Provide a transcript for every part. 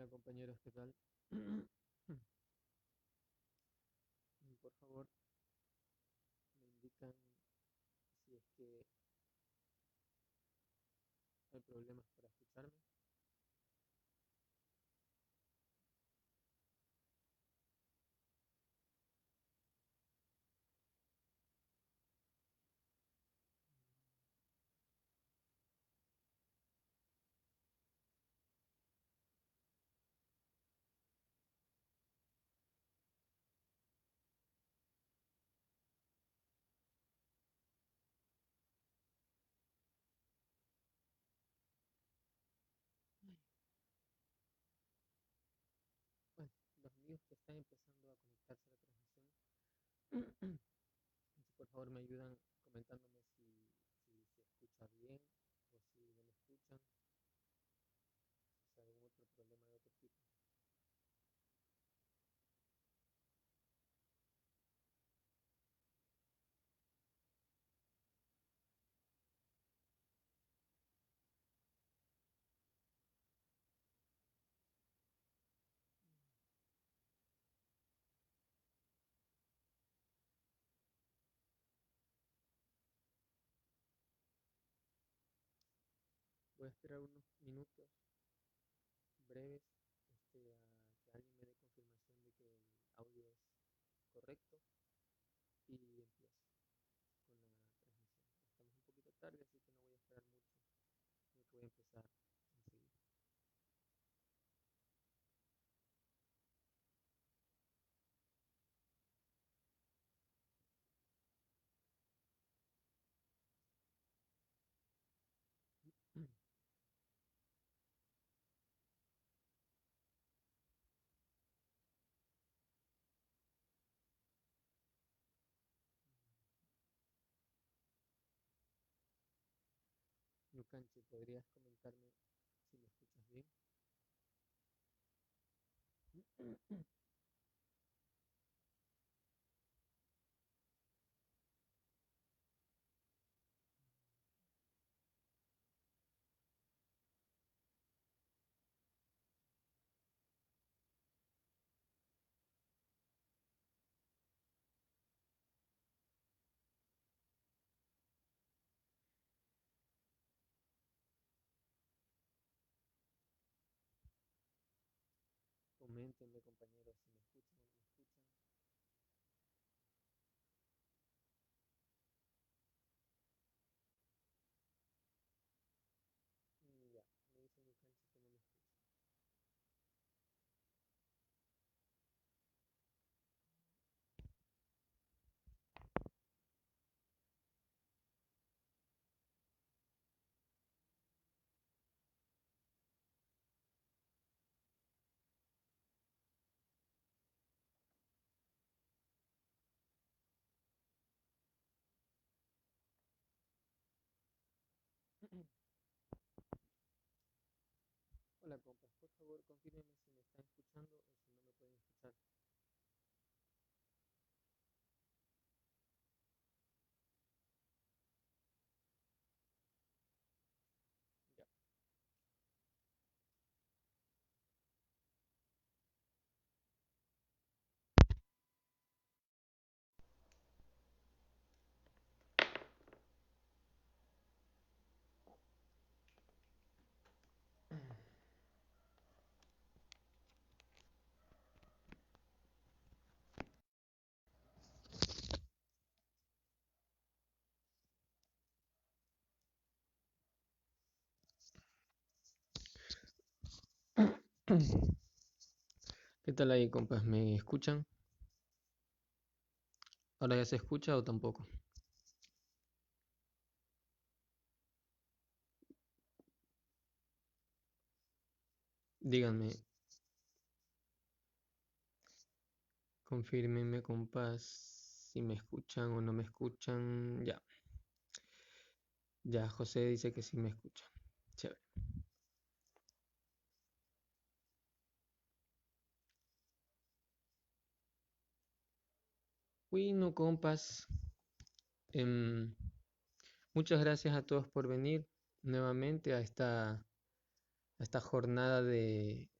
Hola compañeros, ¿qué tal? Por favor, me indican si es que hay problemas para escucharme. Bueno, los amigos que están empezando a conectarse a la transmisión, si por favor me ayudan comentándome si se escucha bien o si no me escuchan, si hay algún otro problema de otro tipo. Voy a esperar unos minutos breves a que alguien me dé confirmación de que el audio es correcto y empiezo con la transmisión. Estamos un poquito tarde, así que no voy a esperar mucho, sino que voy a empezar enseguida. Yukanchi, ¿podrías comentarme si me escuchas bien? Coméntenme, compañeros, si me escuchan o no me escuchan. Ya, me dice Yukanchi que no me escucha. Hola, compas, por favor, confírmenme si me están escuchando o si no me pueden escuchar. Ya. ¿Qué tal ahí, compas? ¿Me escuchan? ¿Ahora ya se escucha o tampoco? Díganme, confírmenme, compas, si me escuchan o no me escuchan. Ya, ya, José dice que sí me escucha. Chévere. Bueno, compas, em, muchas gracias a todos por venir nuevamente a esta jornada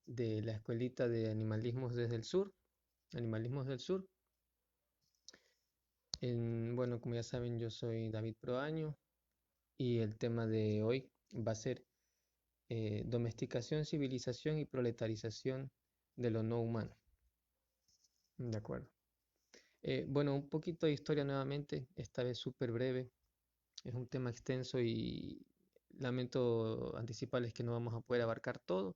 de la escuelita de animalismos desde el sur, animalismos del sur. Bueno, como ya saben, yo soy David Proaño y el tema de hoy va a ser domesticación, civilización y proletarización de lo no humano. De acuerdo. Bueno, un poquito de historia nuevamente, esta vez súper breve. Es un tema extenso y lamento anticiparles que no vamos a poder abarcar todo,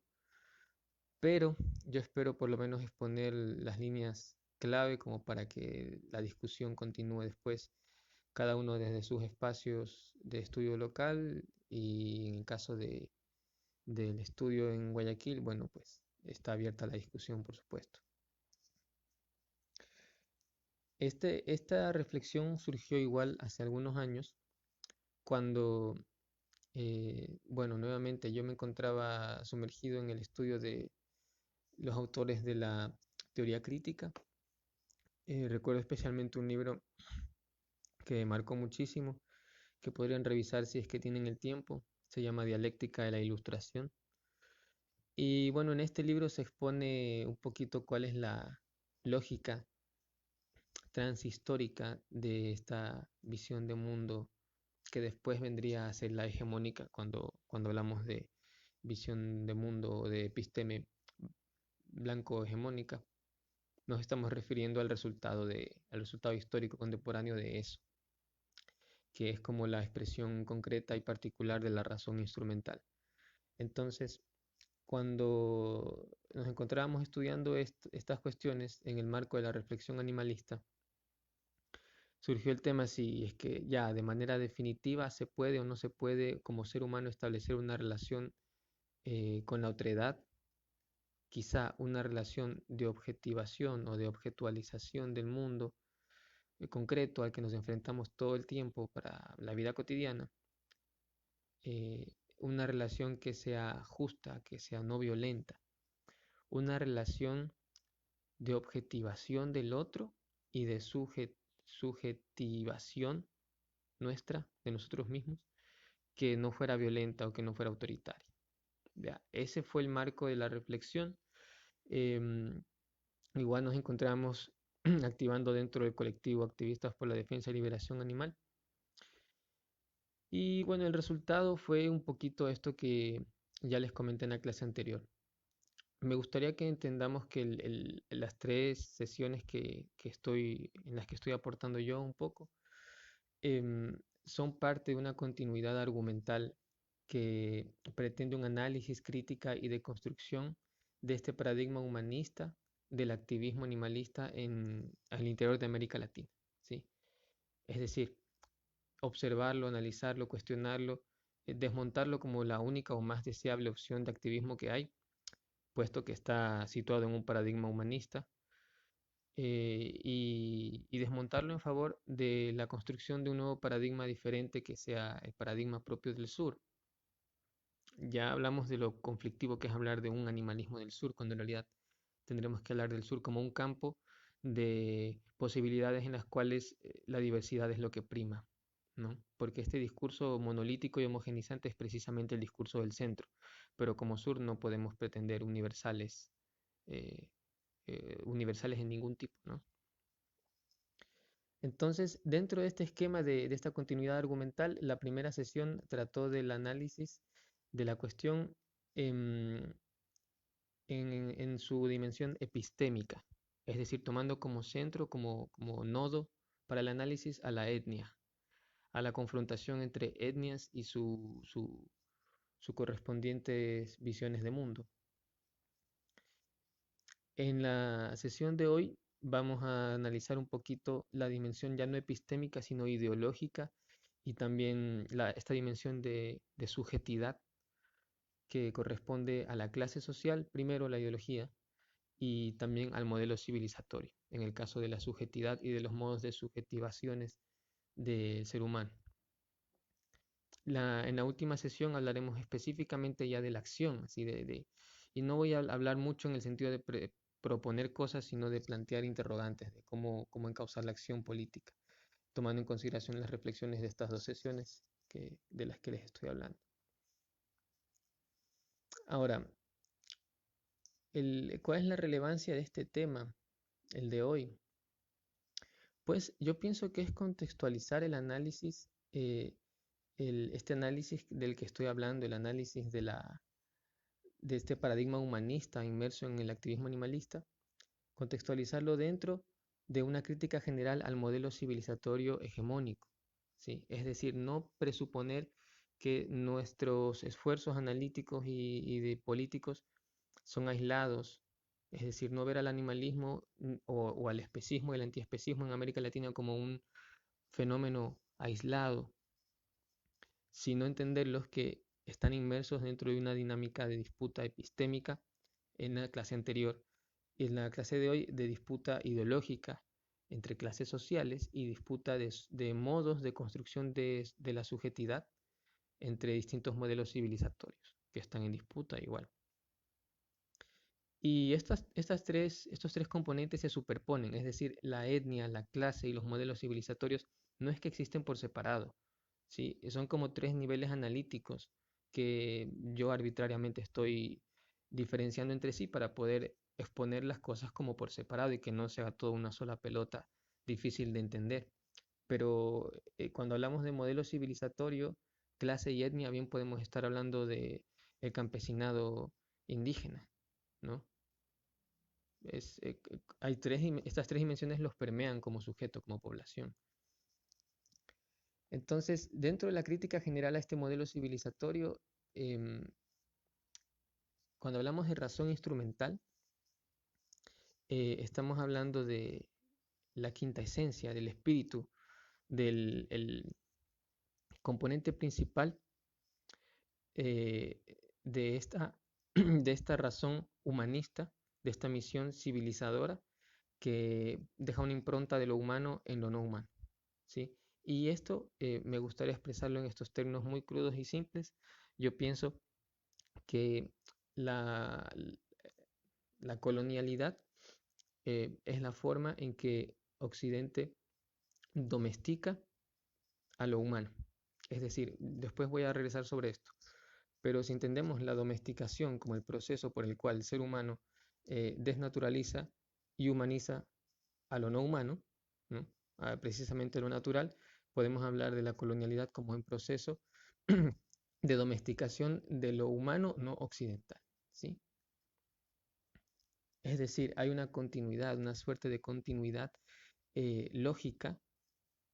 pero yo espero por lo menos exponer las líneas clave como para que la discusión continúe después, cada uno desde sus espacios de estudio local y en el caso del estudio en Guayaquil, bueno, pues está abierta la discusión, por supuesto. Esta reflexión surgió igual hace algunos años cuando, bueno, nuevamente yo me encontraba sumergido en el estudio de los autores de la teoría crítica. Recuerdo especialmente un libro que me marcó muchísimo, que podrían revisar si es que tienen el tiempo. Se llama Dialéctica de la Ilustración. Y bueno, en este libro se expone un poquito cuál es la lógica transhistórica de esta visión de mundo que después vendría a ser la hegemónica cuando hablamos de visión de mundo o de episteme blanco hegemónica. Nos estamos refiriendo al resultado histórico contemporáneo de eso, que es como la expresión concreta y particular de la razón instrumental. Entonces, cuando nos encontrábamos estudiando estas cuestiones en el marco de la reflexión animalista, surgió el tema si es que ya de manera definitiva se puede o no se puede como ser humano establecer una relación con la otredad, quizá una relación de objetivación o de objetualización del mundo concreto al que nos enfrentamos todo el tiempo para la vida cotidiana, eh, una relación que sea justa, que sea no violenta, una relación de objetivación del otro y de subjetivación nuestra, de nosotros mismos, que no fuera violenta o que no fuera autoritaria. Ya, ese fue el marco de la reflexión. Igual nos encontramos activando dentro del colectivo Activistas por la Defensa y Liberación Animal. Y bueno, el resultado fue un poquito esto que ya les comenté en la clase anterior. Me gustaría que entendamos que las tres sesiones en las que estoy aportando yo un poco, son parte de una continuidad argumental que pretende un análisis, crítica y deconstrucción de este paradigma humanista del activismo animalista al interior de América Latina, ¿sí? Es decir, observarlo, analizarlo, cuestionarlo, desmontarlo como la única o más deseable opción de activismo que hay, puesto que está situado en un paradigma humanista, y desmontarlo en favor de la construcción de un nuevo paradigma diferente que sea el paradigma propio del sur. Ya hablamos de lo conflictivo que es hablar de un animalismo del sur, cuando en realidad tendremos que hablar del sur como un campo de posibilidades en las cuales la diversidad es lo que prima, ¿no? Porque este discurso monolítico y homogenizante es precisamente el discurso del centro, pero como sur no podemos pretender eh, universales en ningún tipo, ¿no? Entonces, dentro de este esquema de esta continuidad argumental, la primera sesión trató del análisis de la cuestión em, en su dimensión epistémica, es decir, tomando como centro, como nodo para el análisis a la etnia, a la confrontación entre etnias y sus correspondientes visiones de mundo. En la sesión de hoy vamos a analizar un poquito la dimensión ya no epistémica, sino ideológica y también esta dimensión de subjetidad que corresponde a la clase social, primero la ideología, y también al modelo civilizatorio, en el caso de la subjetidad y de los modos de subjetivaciones del ser humano. En la última sesión hablaremos específicamente ya de la acción, y no voy a hablar mucho en el sentido de proponer cosas, sino de plantear interrogantes de cómo encauzar la acción política, tomando en consideración las reflexiones de estas dos sesiones de las que les estoy hablando. Ahora, ¿Cuál es la relevancia de este tema, el de hoy? Pues yo pienso que es contextualizar el análisis, este análisis del que estoy hablando, el análisis de este paradigma humanista inmerso en el activismo animalista, contextualizarlo dentro de una crítica general al modelo civilizatorio hegemónico, ¿sí? Es decir, no presuponer que nuestros esfuerzos analíticos y de políticos son aislados, es decir, no ver al animalismo o al especismo y el antiespecismo en América Latina como un fenómeno aislado, sino entenderlos que están inmersos dentro de una dinámica de disputa epistémica en la clase anterior y en la clase de hoy de disputa ideológica entre clases sociales y disputa de modos de construcción de la subjetividad entre distintos modelos civilizatorios que están en disputa igual. Y estos tres componentes se superponen, es decir, la etnia, la clase y los modelos civilizatorios no es que existen por separado, ¿sí? Son como tres niveles analíticos que yo arbitrariamente estoy diferenciando entre sí para poder exponer las cosas como por separado y que no sea toda una sola pelota difícil de entender. Pero cuando hablamos de modelo civilizatorio, clase y etnia, bien podemos estar hablando de el campesinado indígena, ¿no? Estas tres dimensiones los permean como sujeto, como población. Entonces, dentro de la crítica general a este modelo civilizatorio, em, cuando hablamos de razón instrumental, estamos hablando de la quinta esencia, del espíritu, del el componente principal eh, de de esta razón humanista, de esta misión civilizadora que deja una impronta de lo humano en lo no humano, ¿sí? Y esto me gustaría expresarlo en estos términos muy crudos y simples. Yo pienso que la, la colonialidad es la forma en que Occidente domestica a lo humano. Es decir, después voy a regresar sobre esto, pero si entendemos la domesticación como el proceso por el cual el ser humano desnaturaliza y humaniza a lo no humano, ¿no? Precisamente lo natural, podemos hablar de la colonialidad como un proceso de domesticación de lo humano no occidental, ¿sí? Es decir, hay una continuidad, una suerte de continuidad lógica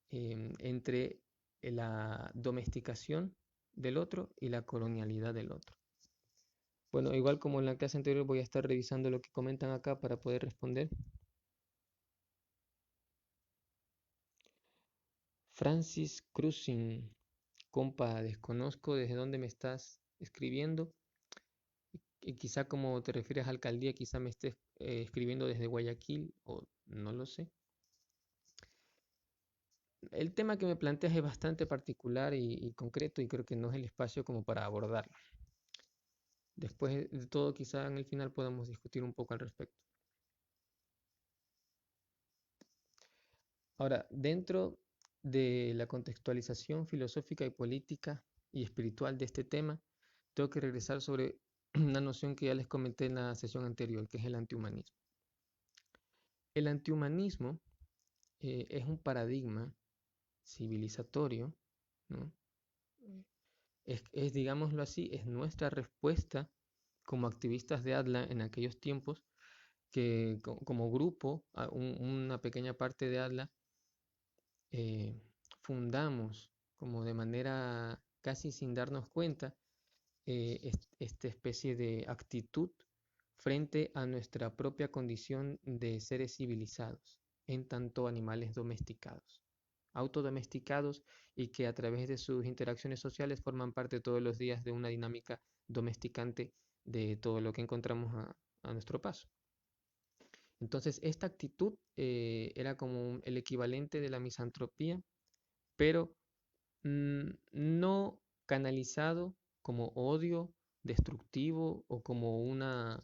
entre la domesticación del otro y la colonialidad del otro. Bueno, igual como en la clase anterior voy a estar revisando lo que comentan acá para poder responder. Francis Cruising, compa, desconozco desde dónde me estás escribiendo. Y quizá como te refieres a alcaldía, quizá me estés escribiendo desde Guayaquil o no lo sé. El tema que me planteas es bastante particular y concreto y creo que no es el espacio como para abordarlo. Después de todo, quizá en el final podamos discutir un poco al respecto. Ahora, dentro de la contextualización filosófica y política y espiritual de este tema, tengo que regresar sobre una noción que ya les comenté en la sesión anterior, que es el antihumanismo. El antihumanismo es un paradigma civilizatorio, ¿no? Digámoslo así, es nuestra respuesta como activistas de ADLA en aquellos tiempos que como grupo, una pequeña parte de ADLA, eh, fundamos como de manera casi sin darnos cuenta esta especie de actitud frente a nuestra propia condición de seres civilizados, en tanto animales domesticados, autodomesticados y que a través de sus interacciones sociales forman parte todos los días de una dinámica domesticante de todo lo que encontramos a nuestro paso. Entonces, esta actitud era como el equivalente de la misantropía, pero no canalizado como odio destructivo o como una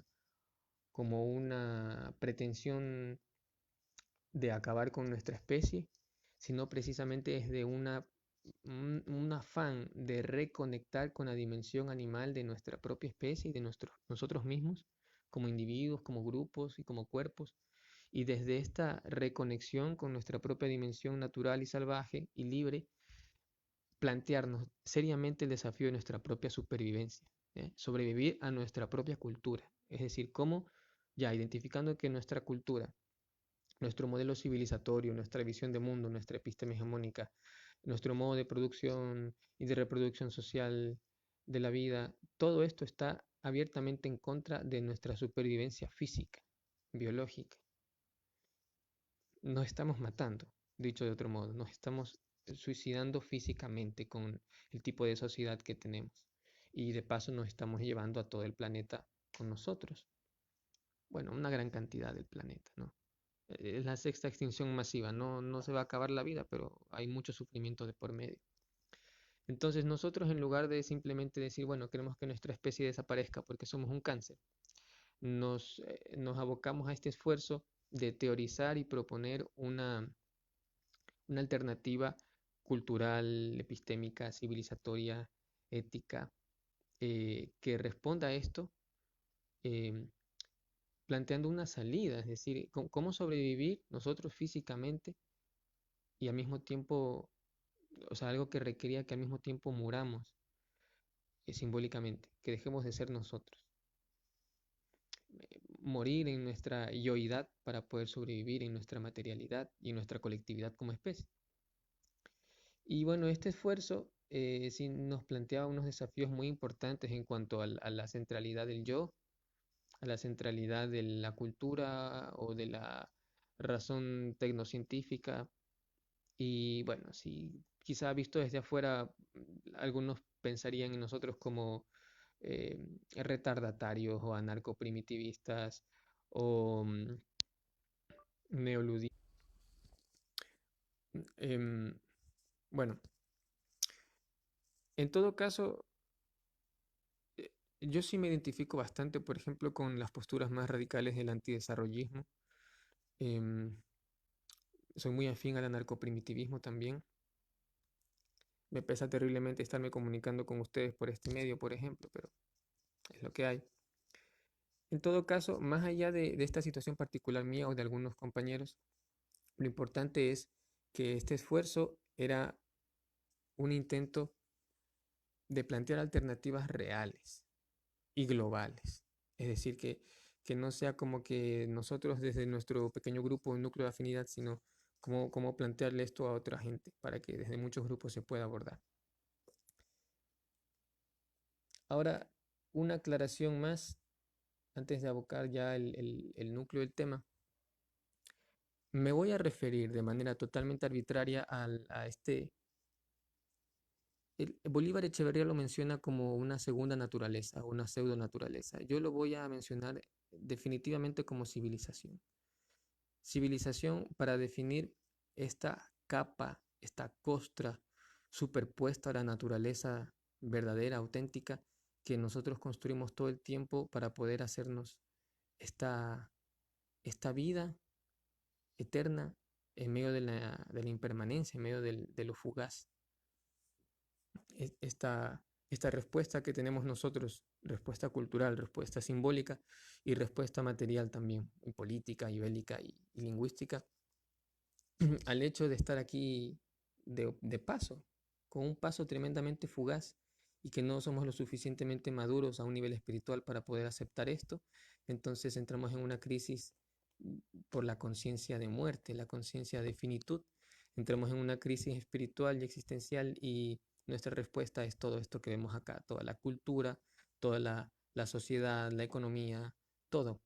pretensión de acabar con nuestra especie, sino precisamente es de un afán de reconectar con la dimensión animal de nuestra propia especie y de nosotros mismos como individuos, como grupos y como cuerpos. Y desde esta reconexión con nuestra propia dimensión natural y salvaje y libre, plantearnos seriamente el desafío de nuestra propia supervivencia, ¿eh? Sobrevivir a nuestra propia cultura. Es decir, cómo ya identificando que nuestra cultura, nuestro modelo civilizatorio, nuestra visión de mundo, nuestra episteme hegemónica, nuestro modo de producción y de reproducción social de la vida, todo esto está abiertamente en contra de nuestra supervivencia física, biológica. Nos estamos matando, dicho de otro modo, nos estamos suicidando físicamente con el tipo de sociedad que tenemos. Y de paso nos estamos llevando a todo el planeta con nosotros. Bueno, una gran cantidad del planeta, ¿no? Es la sexta extinción masiva, no se va a acabar la vida, pero hay mucho sufrimiento de por medio. Entonces nosotros en lugar de simplemente decir, bueno, queremos que nuestra especie desaparezca porque somos un cáncer, nos abocamos a este esfuerzo de teorizar y proponer una alternativa cultural, epistémica, civilizatoria, ética, que responda a esto, eh, planteando una salida, es decir, cómo sobrevivir nosotros físicamente y al mismo tiempo, o sea, algo que requería que al mismo tiempo muramos simbólicamente, que dejemos de ser nosotros. Morir en nuestra yoidad para poder sobrevivir en nuestra materialidad y en nuestra colectividad como especie. Y bueno, este esfuerzo sí nos planteaba unos desafíos muy importantes en cuanto a la centralidad del yo, a la centralidad de la cultura o de la razón tecnocientífica. Y bueno, si quizá visto desde afuera, algunos pensarían en nosotros como eh, retardatarios o anarcoprimitivistas o neoludistas. Em, bueno, en todo caso, yo sí me identifico bastante, por ejemplo, con las posturas más radicales del antidesarrollismo. Em, Soy muy afín al anarcoprimitivismo también. Me pesa terriblemente estarme comunicando con ustedes por este medio, por ejemplo, pero es lo que hay. En todo caso, más allá de esta situación particular mía o de algunos compañeros, lo importante es que este esfuerzo era un intento de plantear alternativas reales y globales. Es decir, que no sea como que nosotros desde nuestro pequeño grupo o núcleo de afinidad, sino cómo plantearle esto a otra gente para que desde muchos grupos se pueda abordar. Ahora, una aclaración más antes de abocar ya el núcleo del tema. Me voy a referir de manera totalmente arbitraria a este. Bolívar Echeverría lo menciona como una segunda naturaleza, una pseudo naturaleza. Yo lo voy a mencionar definitivamente como civilización. Civilización para definir esta capa, esta costra superpuesta a la naturaleza verdadera, auténtica, que nosotros construimos todo el tiempo para poder hacernos esta, esta vida eterna en medio de la impermanencia, en medio de lo fugaz. Esta, esta respuesta que tenemos nosotros, respuesta cultural, respuesta simbólica y respuesta material también, y política, y bélica y lingüística, al hecho de estar aquí de paso, con un paso tremendamente fugaz y que no somos lo suficientemente maduros a un nivel espiritual para poder aceptar esto, entonces entramos en una crisis por la conciencia de muerte, la conciencia de finitud, entramos en una crisis espiritual y existencial y nuestra respuesta es todo esto que vemos acá, toda la cultura, toda la sociedad, la economía, todo.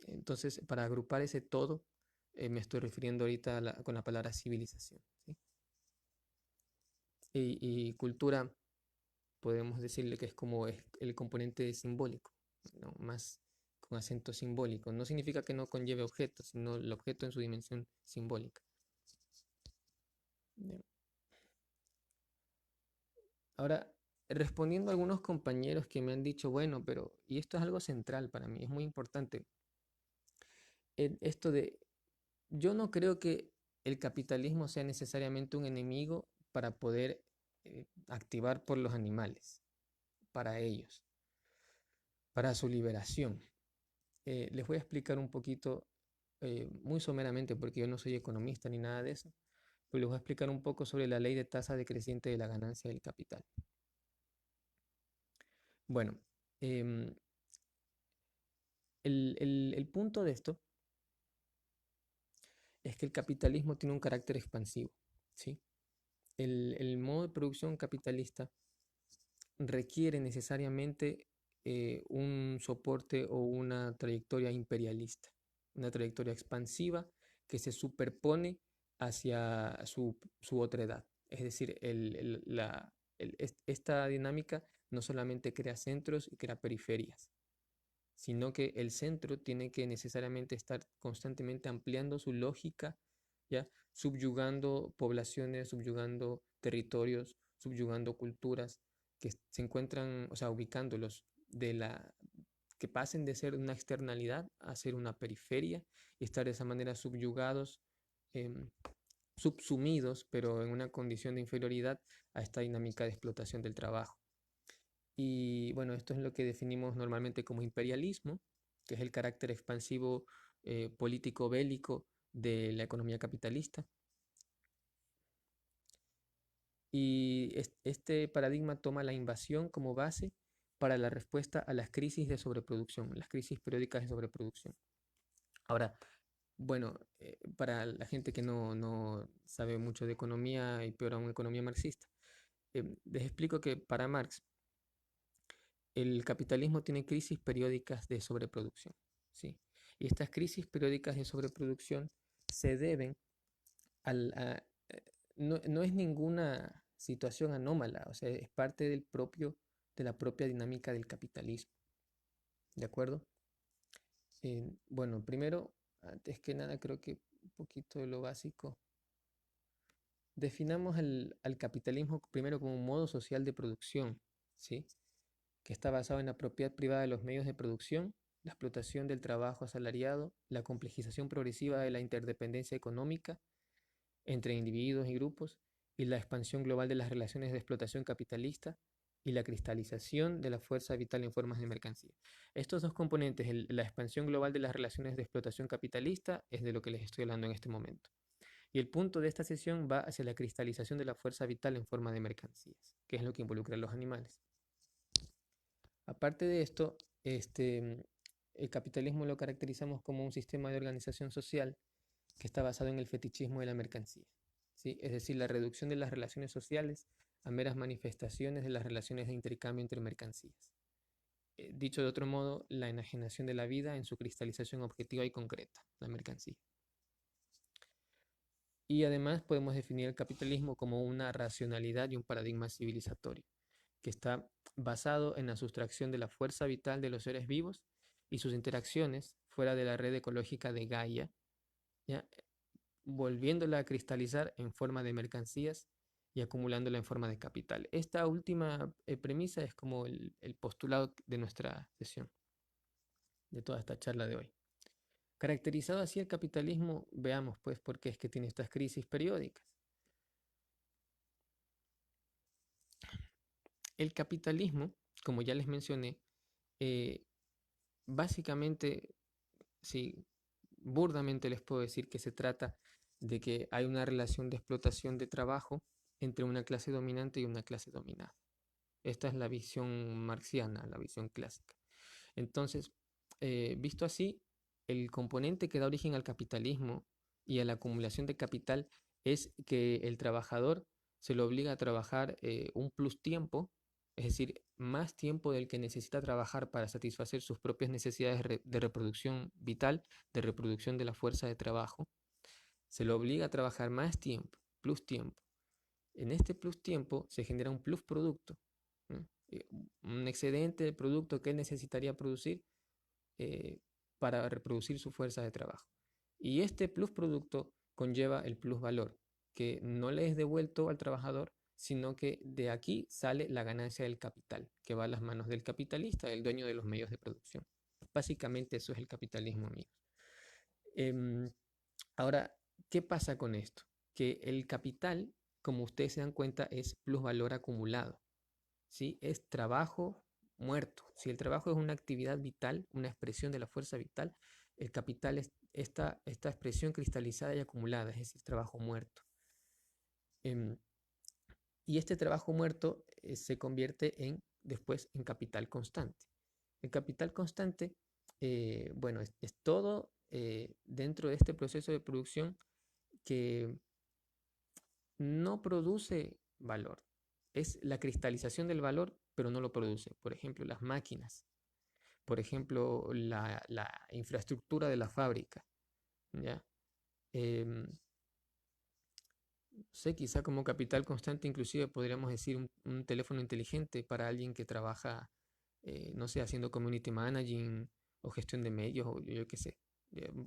Entonces, para agrupar ese todo, me estoy refiriendo ahorita con la palabra civilización. ¿Sí? Y cultura, podemos decirle que es como es el componente simbólico, ¿no? Más con acento simbólico. No significa que no conlleve objetos, sino el objeto en su dimensión simbólica. Bien. Ahora, respondiendo a algunos compañeros que me han dicho, bueno, pero, y esto es algo central para mí, es muy importante, esto de, yo no creo que el capitalismo sea necesariamente un enemigo para poder activar por los animales, para ellos, para su liberación. Les voy a explicar un poquito, muy someramente, porque yo no soy economista ni nada de eso, pero les voy a explicar un poco sobre la ley de tasa decreciente de la ganancia del capital. Bueno, em, el punto de esto es que el capitalismo tiene un carácter expansivo, ¿sí? El modo de producción capitalista requiere necesariamente un soporte o una trayectoria imperialista, una trayectoria expansiva que se superpone hacia su otredad. Es decir, esta dinámica no solamente crea centros y crea periferias, sino que el centro tiene que necesariamente estar constantemente ampliando su lógica, ¿ya? Subyugando poblaciones, subyugando territorios, subyugando culturas que se encuentran, o sea, ubicándolos que pasen de ser una externalidad a ser una periferia y estar de esa manera subyugados, em, subsumidos, pero en una condición de inferioridad a esta dinámica de explotación del trabajo. Y bueno, esto es lo que definimos normalmente como imperialismo, que es el carácter expansivo, político bélico de la economía capitalista. Y este paradigma toma la invasión como base para la respuesta a las crisis de sobreproducción, las crisis periódicas de sobreproducción. Ahora, bueno, para la gente que no sabe mucho de economía y peor aún economía marxista, les explico que para Marx el capitalismo tiene crisis periódicas de sobreproducción, ¿sí? Y estas crisis periódicas de sobreproducción se deben al... no es ninguna situación anómala, o sea, es parte de la propia dinámica del capitalismo, ¿de acuerdo? Bueno, primero, antes que nada, creo que un poquito de lo básico. Definamos al capitalismo primero como un modo social de producción, ¿sí? Que está basado en la propiedad privada de los medios de producción, la explotación del trabajo asalariado, la complejización progresiva de la interdependencia económica entre individuos y grupos, y la expansión global de las relaciones de explotación capitalista y la cristalización de la fuerza vital en formas de mercancía. Estos dos componentes, la expansión global de las relaciones de explotación capitalista, es de lo que les estoy hablando en este momento. Y el punto de esta sesión va hacia la cristalización de la fuerza vital en forma de mercancías, que es lo que involucra a los animales. Aparte de esto, el capitalismo lo caracterizamos como un sistema de organización social que está basado en el fetichismo de la mercancía, ¿sí? Es decir, la reducción de las relaciones sociales a meras manifestaciones de las relaciones de intercambio entre mercancías. Dicho de otro modo, la enajenación de la vida en su cristalización objetiva y concreta, la mercancía. Y además podemos definir el capitalismo como una racionalidad y un paradigma civilizatorio, que está basado en la sustracción de la fuerza vital de los seres vivos y sus interacciones fuera de la red ecológica de Gaia, ¿ya? Volviéndola a cristalizar en forma de mercancías y acumulándola en forma de capital. Esta última premisa es como el postulado de nuestra sesión, de toda esta charla de hoy. Caracterizado así el capitalismo, veamos pues por qué es que tiene estas crisis periódicas. El capitalismo, como ya les mencioné, eh, básicamente, sí, burdamente les puedo decir que se trata de que hay una relación de explotación de trabajo entre una clase dominante y una clase dominada. Esta es la visión marxiana, la visión clásica. Entonces, visto así, el componente que da origen al capitalismo y a la acumulación de capital es que el trabajador se lo obliga a trabajar un plus tiempo, es decir, más tiempo del que necesita trabajar para satisfacer sus propias necesidades de reproducción vital, de reproducción de la fuerza de trabajo. Se lo obliga a trabajar más tiempo, plus tiempo. En este plus tiempo se genera un plus producto, ¿no? Un excedente de producto que él necesitaría producir eh, para reproducir su fuerza de trabajo. Y este plus producto conlleva el plus valor, que no le es devuelto al trabajador, sino que de aquí sale la ganancia del capital, que va a las manos del capitalista, el dueño de los medios de producción. Básicamente eso es el capitalismo, amigos. Eh, Ahora, ¿qué pasa con esto? Que el capital, como ustedes se dan cuenta, es plusvalor acumulado, ¿sí? Es trabajo muerto. Si el trabajo es una actividad vital, una expresión de la fuerza vital, el capital es esta expresión cristalizada y acumulada, es decir, trabajo muerto. Em, y este trabajo muerto se convierte después en capital constante. El capital constante, bueno, es todo dentro de este proceso de producción que no produce valor. Es la cristalización del valor, pero no lo produce. Por ejemplo, las máquinas. Por ejemplo, la infraestructura de la fábrica. ¿Ya? No sé, quizá como capital constante, inclusive podríamos decir un teléfono inteligente para alguien que trabaja, no sé, haciendo community managing o gestión de medios o yo qué sé,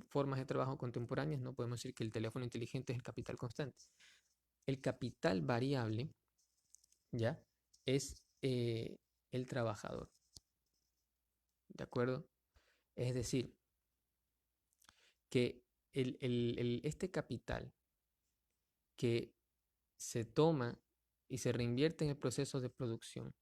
formas de trabajo contemporáneas. No podemos decir que el teléfono inteligente es el capital constante. El capital variable, ¿ya? Es el trabajador, ¿de acuerdo? Es decir, que este capital que se toma y se reinvierte en el proceso de producción,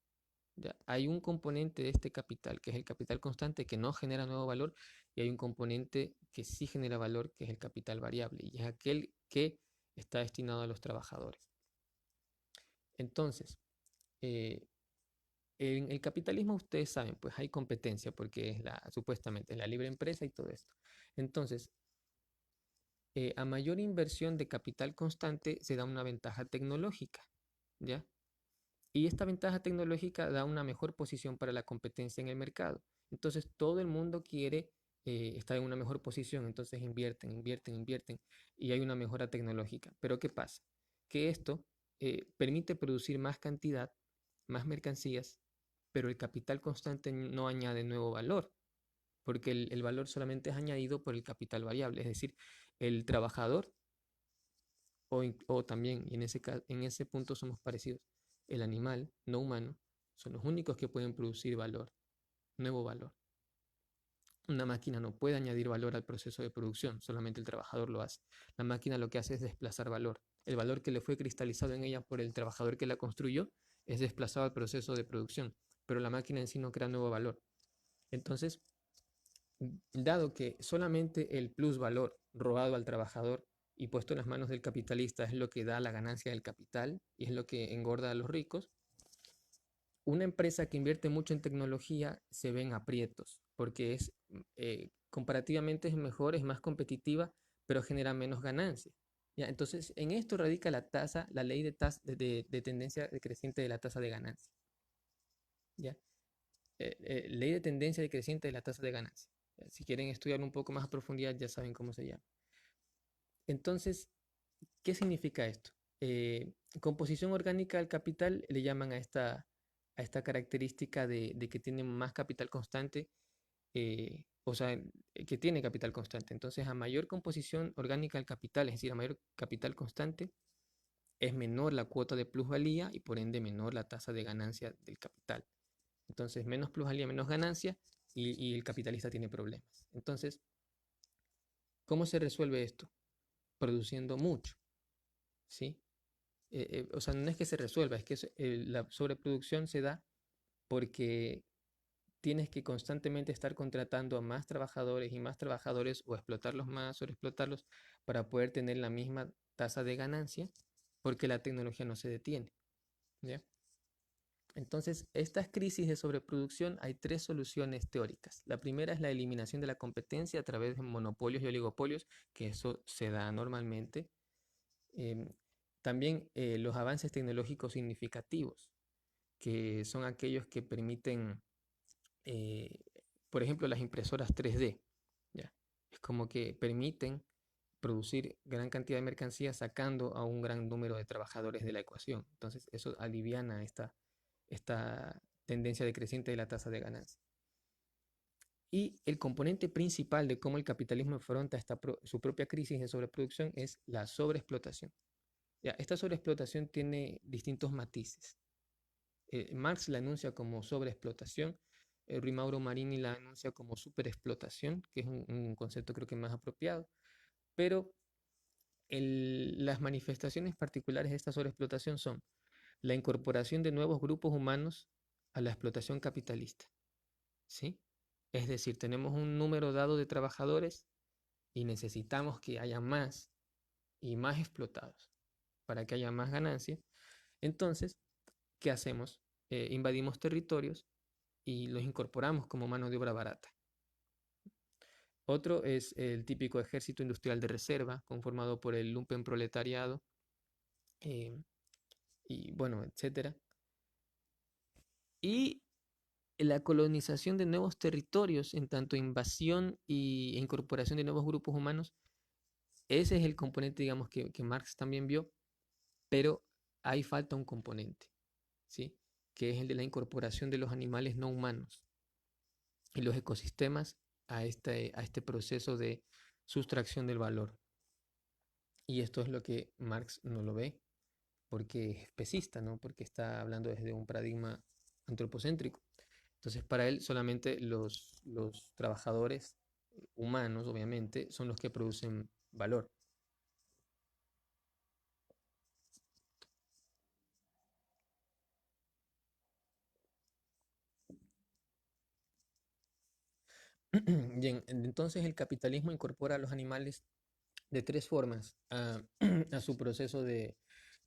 ¿ya? Hay un componente de este capital, que es el capital constante, que no genera nuevo valor, y hay un componente que sí genera valor, que es el capital variable, y es aquel que está destinado a los trabajadores. Entonces, eh, en el capitalismo, ustedes saben, pues hay competencia porque supuestamente es la libre empresa y todo esto. Entonces, a mayor inversión de capital constante se da una ventaja tecnológica, ¿ya? Y esta ventaja tecnológica da una mejor posición para la competencia en el mercado. Entonces, todo el mundo quiere estar en una mejor posición, entonces invierten y hay una mejora tecnológica. Pero ¿qué pasa? Que esto permite producir más cantidad, más mercancías, pero el capital constante no añade nuevo valor, porque el valor solamente es añadido por el capital variable, es decir, el trabajador o también, y en ese punto somos parecidos, el animal no humano son los únicos que pueden producir valor, nuevo valor. Una máquina no puede añadir valor al proceso de producción, solamente el trabajador lo hace. La máquina lo que hace es desplazar valor. El valor que le fue cristalizado en ella por el trabajador que la construyó es desplazado al proceso de producción, pero la máquina en sí no crea nuevo valor. Entonces, dado que solamente el plusvalor robado al trabajador y puesto en las manos del capitalista es lo que da la ganancia del capital y es lo que engorda a los ricos, una empresa que invierte mucho en tecnología se ve en aprietos porque comparativamente es mejor, es más competitiva, pero genera menos ganancias. ¿Ya? Entonces, en esto radica la ley de tendencia decreciente de la tasa de ganancia. ¿Ya? Ley de tendencia decreciente de la tasa de ganancia. Si quieren estudiar un poco más a profundidad, ya saben cómo se llama. Entonces, ¿qué significa esto? Composición orgánica del capital le llaman a esta característica de que tiene más capital constante, o sea, que tiene capital constante. Entonces, a mayor composición orgánica del capital, es decir, a mayor capital constante, es menor la cuota de plusvalía y por ende menor la tasa de ganancia del capital. Entonces, menos plusvalía, menos ganancia y el capitalista tiene problemas. Entonces, ¿cómo se resuelve esto? Produciendo mucho, ¿sí? O sea, no es que se resuelva, es que la sobreproducción se da porque tienes que constantemente estar contratando a más trabajadores o explotarlos más o explotarlos para poder tener la misma tasa de ganancia porque la tecnología no se detiene, ¿ya? Entonces, estas crisis de sobreproducción hay tres soluciones teóricas. La primera es la eliminación de la competencia a través de monopolios y oligopolios, que eso se da normalmente. Em, También los avances tecnológicos significativos, que son aquellos que permiten, eh, por ejemplo, las impresoras 3D. ¿Ya? Es como que permiten producir gran cantidad de mercancías sacando a un gran número de trabajadores de la ecuación. Entonces, eso aliviana esta tendencia decreciente de la tasa de ganancia. Y el componente principal de cómo el capitalismo afronta su propia crisis de sobreproducción es la sobreexplotación. Ya, esta sobreexplotación tiene distintos matices. Marx la anuncia como sobreexplotación, Rui Mauro Marini la anuncia como superexplotación, que es un concepto creo que más apropiado, pero las manifestaciones particulares de esta sobreexplotación son la incorporación de nuevos grupos humanos a la explotación capitalista, ¿sí? Es decir, tenemos un número dado de trabajadores y necesitamos que haya más y más explotados para que haya más ganancias. Entonces, ¿qué hacemos? Invadimos territorios y los incorporamos como mano de obra barata. Otro es el típico ejército industrial de reserva, conformado por el lumpenproletariado, eh, y bueno, etcétera. Y la colonización de nuevos territorios, en tanto invasión e incorporación de nuevos grupos humanos, ese es el componente, digamos, que Marx también vio, pero ahí falta un componente, ¿sí? Que es el de la incorporación de los animales no humanos y los ecosistemas a este proceso de sustracción del valor. Y esto es lo que Marx no lo ve, porque es especista, ¿no? Porque está hablando desde un paradigma antropocéntrico. Entonces, para él solamente los trabajadores humanos, obviamente, son los que producen valor. Bien, entonces el capitalismo incorpora a los animales de tres formas a su proceso de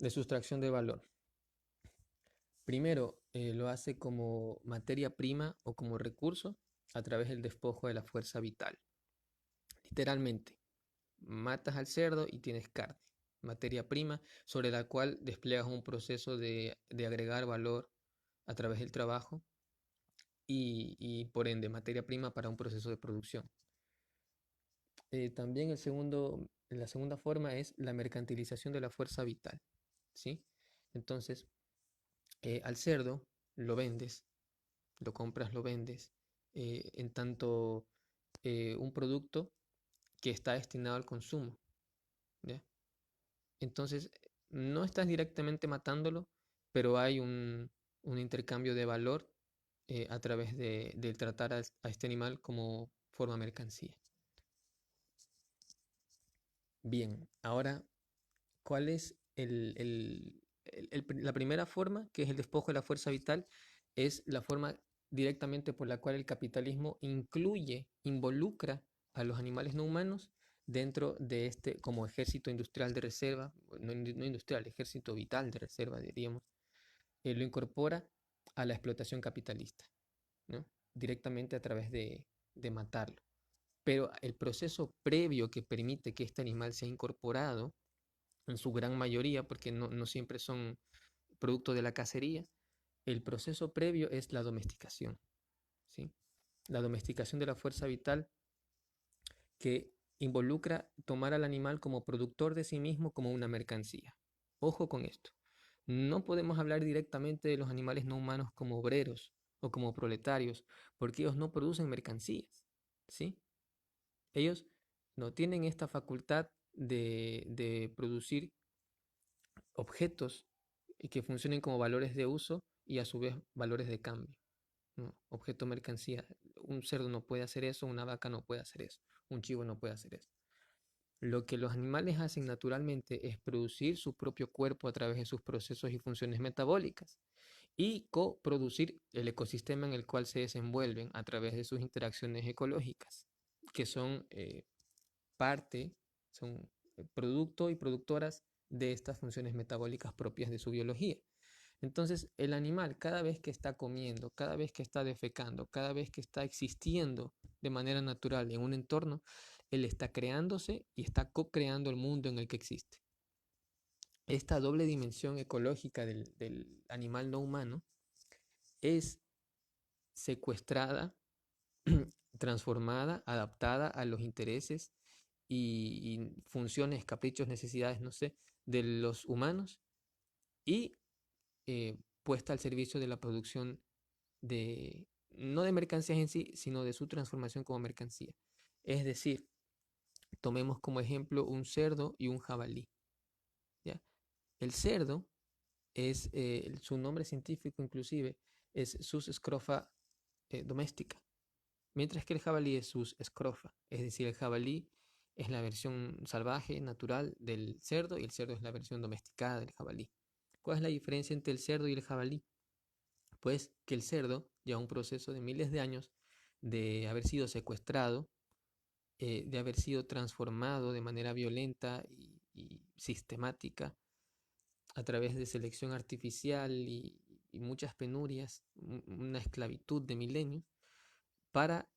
sustracción de valor. Primero, lo hace como materia prima o como recurso a través del despojo de la fuerza vital. Literalmente, matas al cerdo y tienes carne, materia prima sobre la cual despliegas un proceso de agregar valor a través del trabajo y por ende materia prima para un proceso de producción. También la segunda forma es la mercantilización de la fuerza vital, ¿sí? Entonces, al cerdo lo vendes, lo compras, lo vendes, en tanto un producto que está destinado al consumo, ¿ya? Entonces, no estás directamente matándolo, pero hay un intercambio de valor a través de tratar a este animal como forma mercancía. Bien, ahora, ¿cuál es la primera forma, que es el despojo de la fuerza vital? Es la forma directamente por la cual el capitalismo incluye, involucra a los animales no humanos dentro de este como ejército industrial de reserva, no industrial, ejército vital de reserva, diríamos, lo incorpora a la explotación capitalista, ¿no? Directamente a través de matarlo. Pero el proceso previo que permite que este animal sea incorporado, en su gran mayoría, porque no siempre son producto de la cacería, el proceso previo es la domesticación, ¿sí? La domesticación de la fuerza vital que involucra tomar al animal como productor de sí mismo, como una mercancía. Ojo con esto. No podemos hablar directamente de los animales no humanos como obreros o como proletarios, porque ellos no producen mercancías, ¿sí? Ellos no tienen esta facultad de producir objetos y que funcionen como valores de uso y a su vez valores de cambio, ¿no? Objeto mercancía. Un cerdo no puede hacer eso, una vaca no puede hacer eso, un chivo no puede hacer eso. Lo que los animales hacen naturalmente es producir su propio cuerpo a través de sus procesos y funciones metabólicas y coproducir el ecosistema en el cual se desenvuelven a través de sus interacciones ecológicas, que son parte, son producto y productoras de estas funciones metabólicas propias de su biología. Entonces, el animal, cada vez que está comiendo, cada vez que está defecando, cada vez que está existiendo de manera natural en un entorno, él está creándose y está co-creando el mundo en el que existe. Esta doble dimensión ecológica del animal no humano es secuestrada, transformada, adaptada a los intereses y funciones, caprichos, necesidades, no sé, de los humanos y puesta al servicio de la producción de, no de mercancías en sí, sino de su transformación como mercancía. Es decir, tomemos como ejemplo un cerdo y un jabalí, ¿ya? El cerdo es, su nombre científico inclusive, es Sus scrofa doméstica, mientras que el jabalí es Sus scrofa, es decir, el jabalí es la versión salvaje, natural del cerdo y el cerdo es la versión domesticada del jabalí. ¿Cuál es la diferencia entre el cerdo y el jabalí? Pues que el cerdo lleva un proceso de miles de años de haber sido secuestrado, de haber sido transformado de manera violenta y sistemática a través de selección artificial y muchas penurias, una esclavitud de milenios, para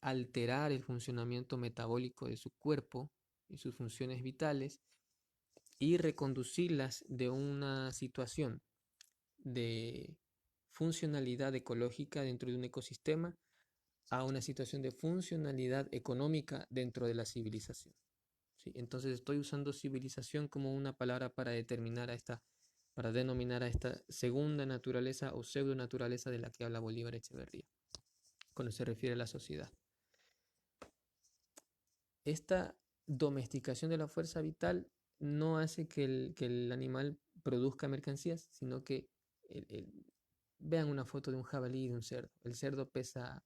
alterar el funcionamiento metabólico de su cuerpo y sus funciones vitales y reconducirlas de una situación de funcionalidad ecológica dentro de un ecosistema a una situación de funcionalidad económica dentro de la civilización. ¿Sí? Entonces estoy usando civilización como una palabra para determinar a esta, para denominar a esta segunda naturaleza o pseudo naturaleza de la que habla Bolívar Echeverría, cuando se refiere a la sociedad. Esta domesticación de la fuerza vital no hace que el animal produzca mercancías, sino que vean una foto de un jabalí y de un cerdo. El cerdo pesa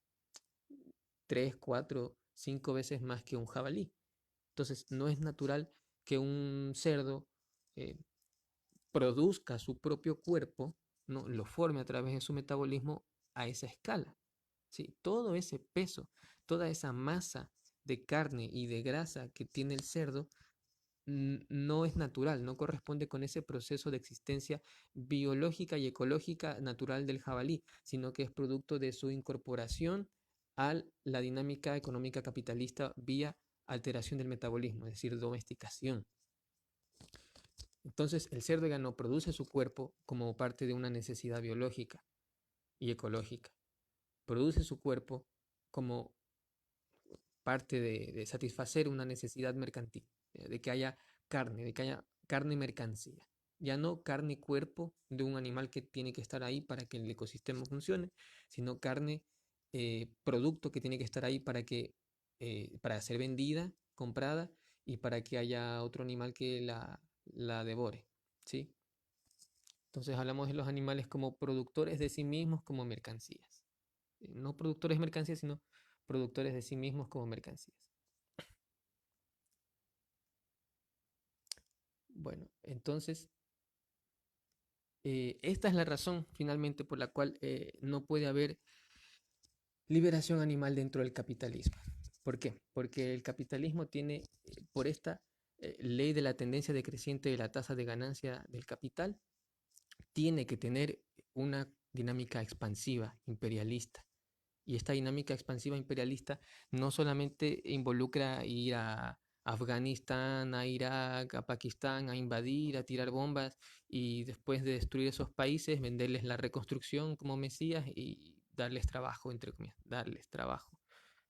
3, 4, 5 veces más que un jabalí. Entonces no es natural que un cerdo eh, produzca su propio cuerpo, ¿no? Lo forme a través de su metabolismo a esa escala. ¿Sí? Todo ese peso, toda esa masa de carne y de grasa que tiene el cerdo no es natural, no corresponde con ese proceso de existencia biológica y ecológica natural del jabalí, sino que es producto de su incorporación a la dinámica económica capitalista vía alteración del metabolismo, es decir, domesticación. Entonces, el cerdo vegano produce su cuerpo como parte de una necesidad biológica y ecológica. Produce su cuerpo como parte de satisfacer una necesidad mercantil, de que haya carne, de que haya carne y mercancía. Ya no carne y cuerpo de un animal que tiene que estar ahí para que el ecosistema funcione, sino carne, producto que tiene que estar ahí para ser vendida, comprada y para que haya otro animal que la devore. ¿Sí? Entonces hablamos de los animales como productores de sí mismos como mercancías. No productores de mercancías, sino productores de sí mismos como mercancías. Bueno, entonces, esta es la razón finalmente por la cual no puede haber liberación animal dentro del capitalismo. ¿Por qué? Porque el capitalismo tiene, por esta ley de la tendencia decreciente de la tasa de ganancia del capital, tiene que tener una dinámica expansiva, imperialista. Y esta dinámica expansiva imperialista no solamente involucra ir a Afganistán, a Irak, a Pakistán, a invadir, a tirar bombas y después de destruir esos países, venderles la reconstrucción como mesías y darles trabajo, entre comillas, darles trabajo,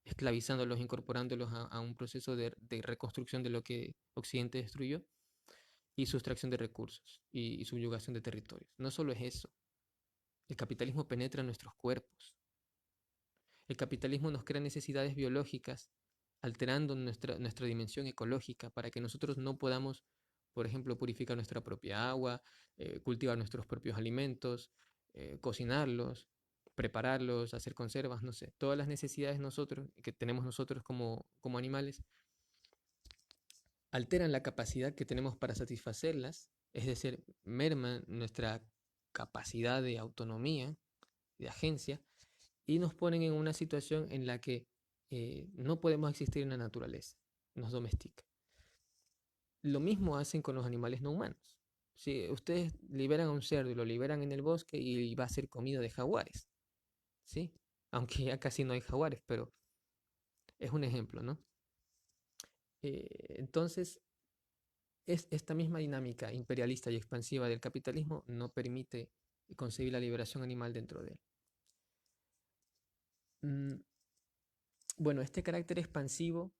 esclavizándolos, incorporándolos a un proceso de reconstrucción de lo que Occidente destruyó y sustracción de recursos y subyugación de territorios. No solo es eso, el capitalismo penetra en nuestros cuerpos. El capitalismo nos crea necesidades biológicas, alterando nuestra dimensión ecológica para que nosotros no podamos, por ejemplo, purificar nuestra propia agua, cultivar nuestros propios alimentos, cocinarlos, prepararlos, hacer conservas, no sé. Todas las necesidades que tenemos nosotros como animales alteran la capacidad que tenemos para satisfacerlas, es decir, merman nuestra capacidad de autonomía, de agencia, y nos ponen en una situación en la que no podemos existir en la naturaleza, nos domestica. Lo mismo hacen con los animales no humanos. Si ustedes liberan a un cerdo y lo liberan en el bosque y va a ser comida de jaguares, ¿sí? Aunque ya casi no hay jaguares, pero es un ejemplo, ¿no? Entonces, esta misma dinámica imperialista y expansiva del capitalismo no permite concebir la liberación animal dentro de él. Bueno, este carácter expansivo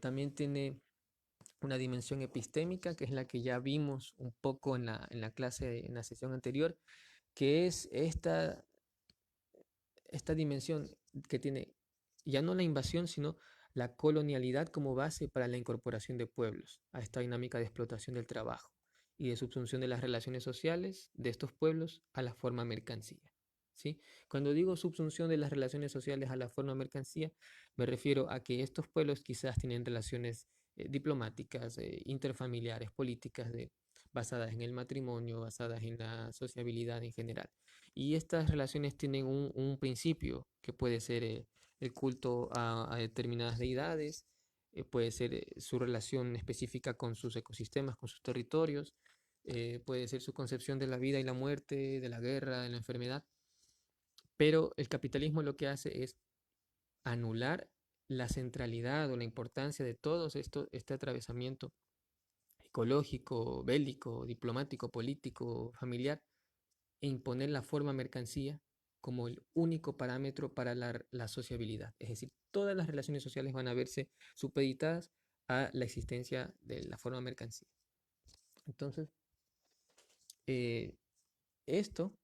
también tiene una dimensión epistémica, que es la que ya vimos un poco en la clase, en la sesión anterior, que es esta dimensión que tiene ya no la invasión, sino la colonialidad como base para la incorporación de pueblos a esta dinámica de explotación del trabajo y de subsunción de las relaciones sociales de estos pueblos a la forma mercancía. ¿Sí? Cuando digo subsunción de las relaciones sociales a la forma mercancía, me refiero a que estos pueblos quizás tienen relaciones diplomáticas, interfamiliares, políticas, basadas en el matrimonio, basadas en la sociabilidad en general. Y estas relaciones tienen un principio que puede ser el culto a determinadas deidades, puede ser su relación específica con sus ecosistemas, con sus territorios, puede ser su concepción de la vida y la muerte, de la guerra, de la enfermedad. Pero el capitalismo lo que hace es anular la centralidad o la importancia de todo este atravesamiento ecológico, bélico, diplomático, político, familiar, e imponer la forma mercancía como el único parámetro para la sociabilidad. Es decir, todas las relaciones sociales van a verse supeditadas a la existencia de la forma mercancía. Entonces, eh, esto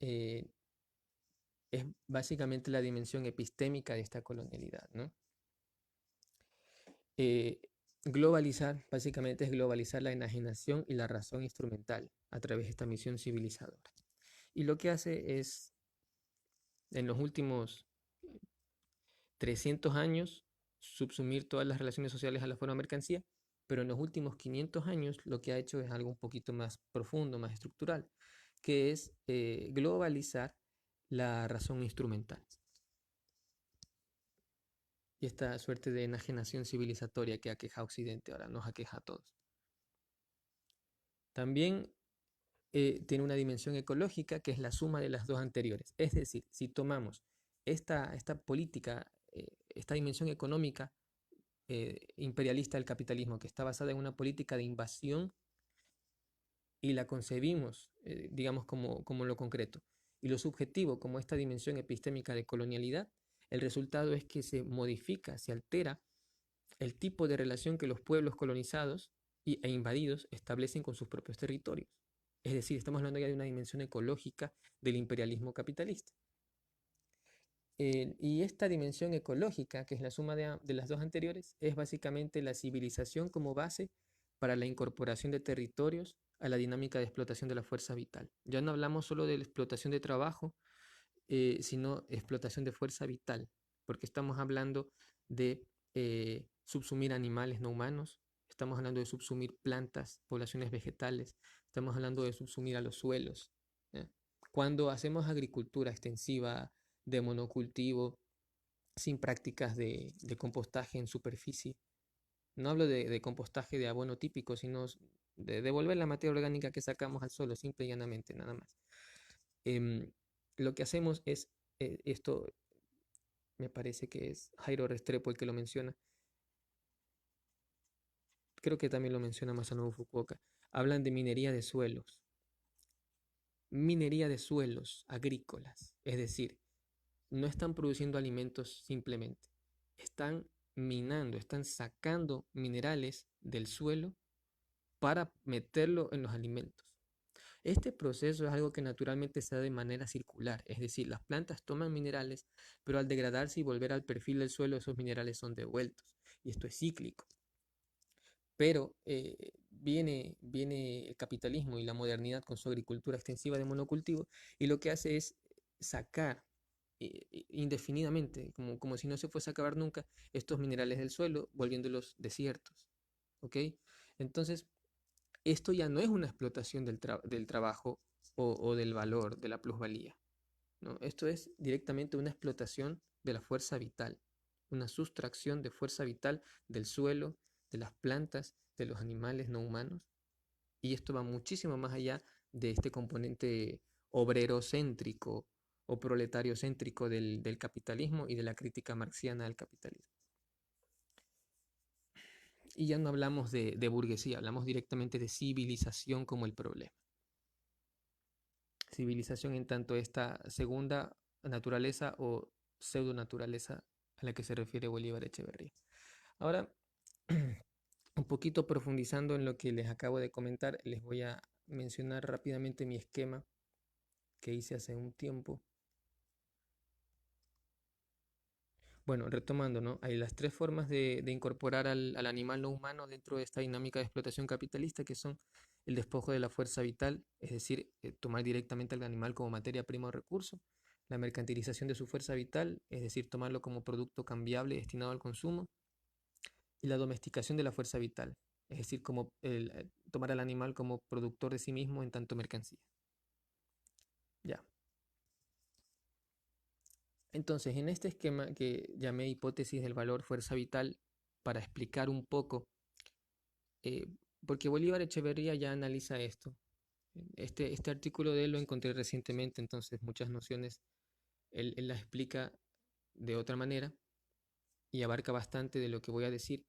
eh, es básicamente la dimensión epistémica de esta colonialidad, ¿no? Eh, Globalizar, básicamente es globalizar la enajenación y la razón instrumental a través de esta misión civilizadora. Y lo que hace es, en los últimos 300 años, subsumir todas las relaciones sociales a la forma mercancía, pero en los últimos 500 años lo que ha hecho es algo un poquito más profundo, más estructural, que es globalizar la razón instrumental. Y esta suerte de enajenación civilizatoria que aqueja a Occidente ahora nos aqueja a todos. También tiene una dimensión ecológica que es la suma de las dos anteriores. Es decir, si tomamos esta política, esta dimensión económica imperialista del capitalismo, que está basada en una política de invasión, y la concebimos, digamos, como lo concreto, y lo subjetivo como esta dimensión epistémica de colonialidad, el resultado es que se modifica, se altera el tipo de relación que los pueblos colonizados e invadidos establecen con sus propios territorios. Es decir, estamos hablando ya de una dimensión ecológica del imperialismo capitalista. Y esta dimensión ecológica, que es la suma de las dos anteriores, es básicamente la civilización como base para la incorporación de territorios a la dinámica de explotación de la fuerza vital. Ya no hablamos solo de la explotación de trabajo, sino explotación de fuerza vital, porque estamos hablando de subsumir animales no humanos, estamos hablando de subsumir plantas, poblaciones vegetales, estamos hablando de subsumir a los suelos. ¿Eh? Cuando hacemos agricultura extensiva de monocultivo, sin prácticas de compostaje en superficie, no hablo de compostaje de abono típico, sino de devolver la materia orgánica que sacamos al suelo, simple y llanamente, nada más. Em, lo que hacemos es, esto me parece que es Jairo Restrepo el que lo menciona, creo que también lo menciona Masanobu Fukuoka, hablan de minería de suelos agrícolas, es decir, no están produciendo alimentos simplemente, están minando, están sacando minerales del suelo para meterlo en los alimentos. Este proceso es algo que naturalmente se da de manera circular, es decir, las plantas toman minerales, pero al degradarse y volver al perfil del suelo, esos minerales son devueltos. Y esto es cíclico. Pero viene el capitalismo y la modernidad con su agricultura extensiva de monocultivo y lo que hace es sacar indefinidamente, como si no se fuese a acabar nunca, estos minerales del suelo, volviéndolos desiertos. ¿Ok? Entonces, esto ya no es una explotación del trabajo o del valor, de la plusvalía, ¿no? Esto es directamente una explotación de la fuerza vital, una sustracción de fuerza vital del suelo, de las plantas, de los animales no humanos. Y esto va muchísimo más allá de este componente obrero céntrico o proletario céntrico del capitalismo y de la crítica marxiana del capitalismo. Y ya no hablamos de burguesía, hablamos directamente de civilización como el problema. Civilización en tanto esta segunda naturaleza o pseudo naturaleza a la que se refiere Bolívar Echeverría. Ahora, un poquito profundizando en lo que les acabo de comentar, les voy a mencionar rápidamente mi esquema que hice hace un tiempo. Bueno, retomando, ¿no? Hay las tres formas de incorporar al animal no humano dentro de esta dinámica de explotación capitalista, que son el despojo de la fuerza vital, es decir, tomar directamente al animal como materia prima o recurso, la mercantilización de su fuerza vital, es decir, tomarlo como producto cambiable destinado al consumo, y la domesticación de la fuerza vital, es decir, como tomar al animal como productor de sí mismo en tanto mercancía. Ya. Entonces, en este esquema que llamé hipótesis del valor fuerza vital, para explicar un poco, eh, porque Bolívar Echeverría ya analiza esto. Este artículo de él lo encontré recientemente, entonces muchas nociones él las explica de otra manera y abarca bastante de lo que voy a decir,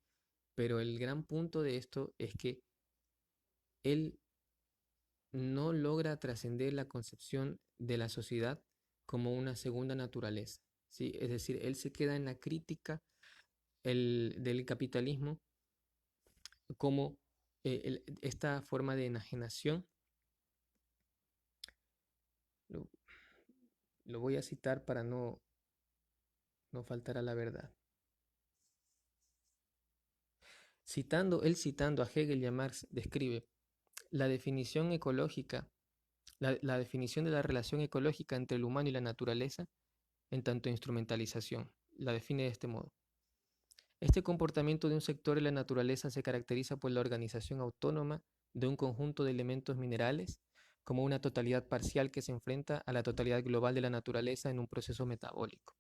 pero el gran punto de esto es que él no logra trascender la concepción de la sociedad como una segunda naturaleza, ¿sí? Es decir, él se queda en la crítica del capitalismo como esta forma de enajenación. Lo, lo voy a citar para no faltar a la verdad. Citando a Hegel y a Marx, describe la definición ecológica, la definición de la relación ecológica entre el humano y la naturaleza en tanto instrumentalización. La define de este modo. Este comportamiento de un sector de la naturaleza se caracteriza por la organización autónoma de un conjunto de elementos minerales como una totalidad parcial que se enfrenta a la totalidad global de la naturaleza en un proceso metabólico.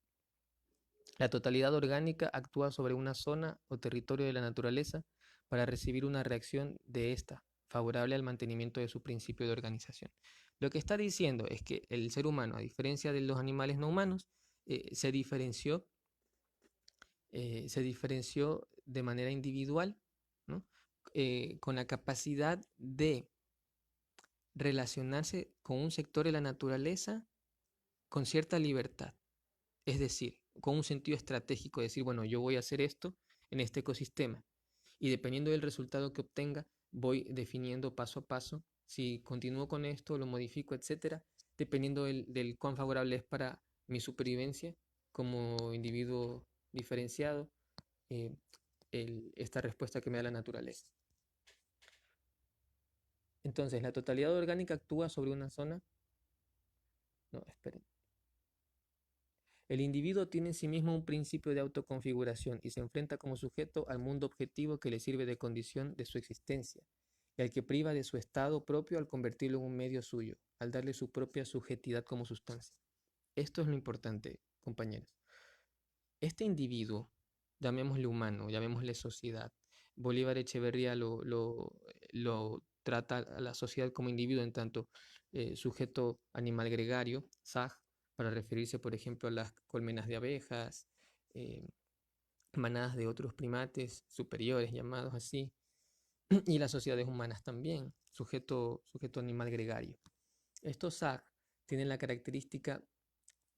La totalidad orgánica actúa sobre una zona o territorio de la naturaleza para recibir una reacción de esta, favorable al mantenimiento de su principio de organización. Lo que está diciendo es que el ser humano, a diferencia de los animales no humanos, se diferenció de manera individual, ¿no? Con la capacidad de relacionarse con un sector de la naturaleza con cierta libertad. Es decir, con un sentido estratégico, decir, bueno, yo voy a hacer esto en este ecosistema y dependiendo del resultado que obtenga, voy definiendo paso a paso si continúo con esto, lo modifico, etcétera, dependiendo del cuán favorable es para mi supervivencia como individuo diferenciado, eh, esta respuesta que me da la naturaleza. Entonces, la totalidad orgánica actúa sobre una zona. No, esperen. El individuo tiene en sí mismo un principio de autoconfiguración y se enfrenta como sujeto al mundo objetivo que le sirve de condición de su existencia, y al que priva de su estado propio al convertirlo en un medio suyo, al darle su propia subjetividad como sustancia. Esto es lo importante, compañeros. Este individuo, llamémosle humano, llamémosle sociedad, Bolívar Echeverría lo trata a la sociedad como individuo en tanto sujeto animal gregario, SAG, para referirse, por ejemplo, a las colmenas de abejas, eh, manadas de otros primates superiores, llamados así, y las sociedades humanas también, sujeto animal gregario. Estos SAG tienen la característica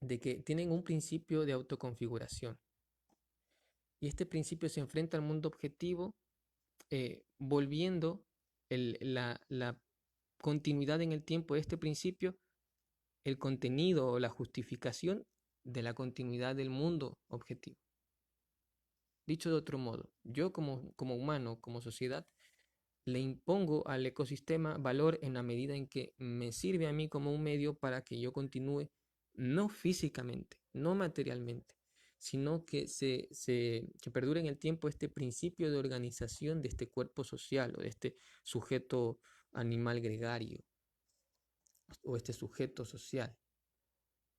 de que tienen un principio de autoconfiguración. Y este principio se enfrenta al mundo objetivo, volviendo la continuidad en el tiempo de este principio, el contenido o la justificación de la continuidad del mundo objetivo. Dicho de otro modo, yo como humano, como sociedad, le impongo al ecosistema valor en la medida en que me sirve a mí como un medio para que yo continúe, no físicamente, no materialmente, sino que perdure en el tiempo este principio de organización de este cuerpo social o de este sujeto animal gregario o este sujeto social.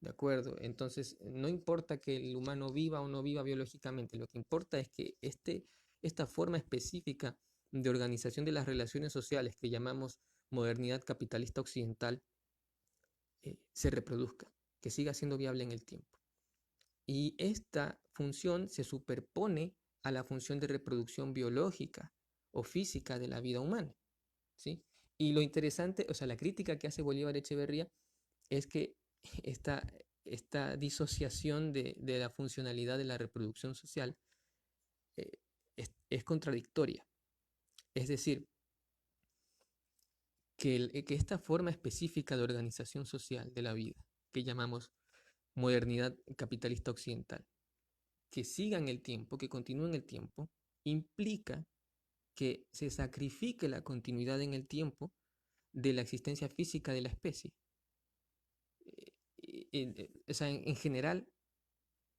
¿De acuerdo? Entonces, no importa que el humano viva o no viva biológicamente, lo que importa es que esta forma específica de organización de las relaciones sociales que llamamos modernidad capitalista occidental se reproduzca, que siga siendo viable en el tiempo. Y esta función se superpone a la función de reproducción biológica o física de la vida humana, ¿sí? Y lo interesante, o sea, la crítica que hace Bolívar Echeverría es que esta, esta disociación de la funcionalidad de la reproducción social eh, es contradictoria. Es decir, que esta forma específica de organización social de la vida, que llamamos modernidad capitalista occidental, que siga en el tiempo, que continúe en el tiempo, implica que se sacrifique la continuidad en el tiempo de la existencia física de la especie. O sea, en general,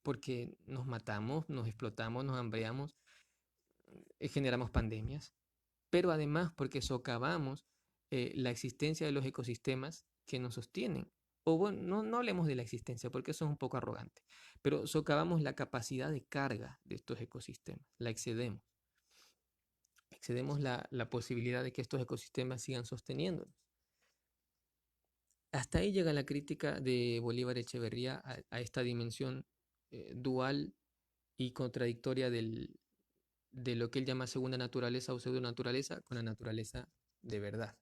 porque nos matamos, nos explotamos, nos hambreamos, generamos pandemias. pero además porque socavamos la existencia de los ecosistemas que nos sostienen. O bueno, no hablemos de la existencia porque eso es un poco arrogante, pero socavamos la capacidad de carga de estos ecosistemas, la excedemos. Excedemos la posibilidad de que estos ecosistemas sigan sosteniéndonos. Hasta ahí llega la crítica de Bolívar Echeverría a esta dimensión dual y contradictoria de lo que él llama segunda naturaleza o pseudonaturaleza con la naturaleza de verdad.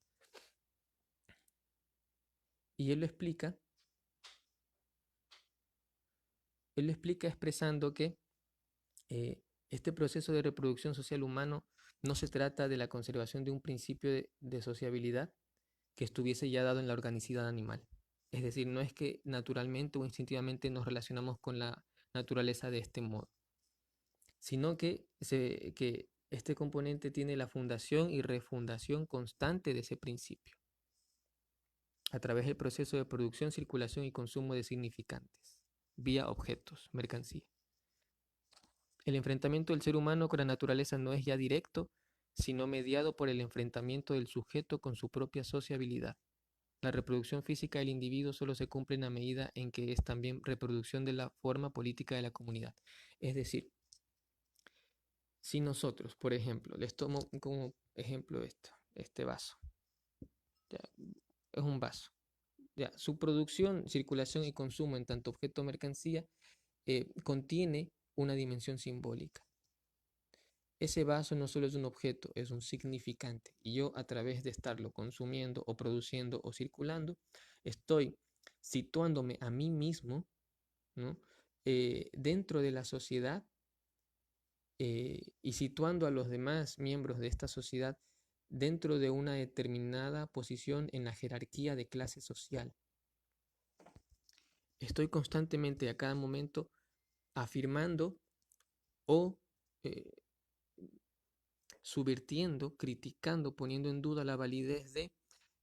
Y él lo explica expresando que este proceso de reproducción social humano no se trata de la conservación de un principio de sociabilidad que estuviese ya dado en la organicidad animal. Es decir, no es que naturalmente o instintivamente nos relacionamos con la naturaleza de este modo, sino que este componente tiene la fundación y refundación constante de ese principio, a través del proceso de producción, circulación y consumo de significantes, vía objetos, mercancía. El enfrentamiento del ser humano con la naturaleza no es ya directo, sino mediado por el enfrentamiento del sujeto con su propia sociabilidad. La reproducción física del individuo solo se cumple en la medida en que es también reproducción de la forma política de la comunidad. Es decir, si nosotros, por ejemplo, les tomo como ejemplo este vaso, ya, es un vaso, ya, su producción, circulación y consumo en tanto objeto o mercancía contiene una dimensión simbólica. Ese vaso no solo es un objeto, es un significante. Y yo, a través de estarlo consumiendo o produciendo o circulando, estoy situándome a mí mismo, ¿no? Dentro de la sociedad y situando a los demás miembros de esta sociedad dentro de una determinada posición en la jerarquía de clase social. Estoy constantemente a cada momento afirmando o eh, subvirtiendo, criticando, poniendo en duda la validez de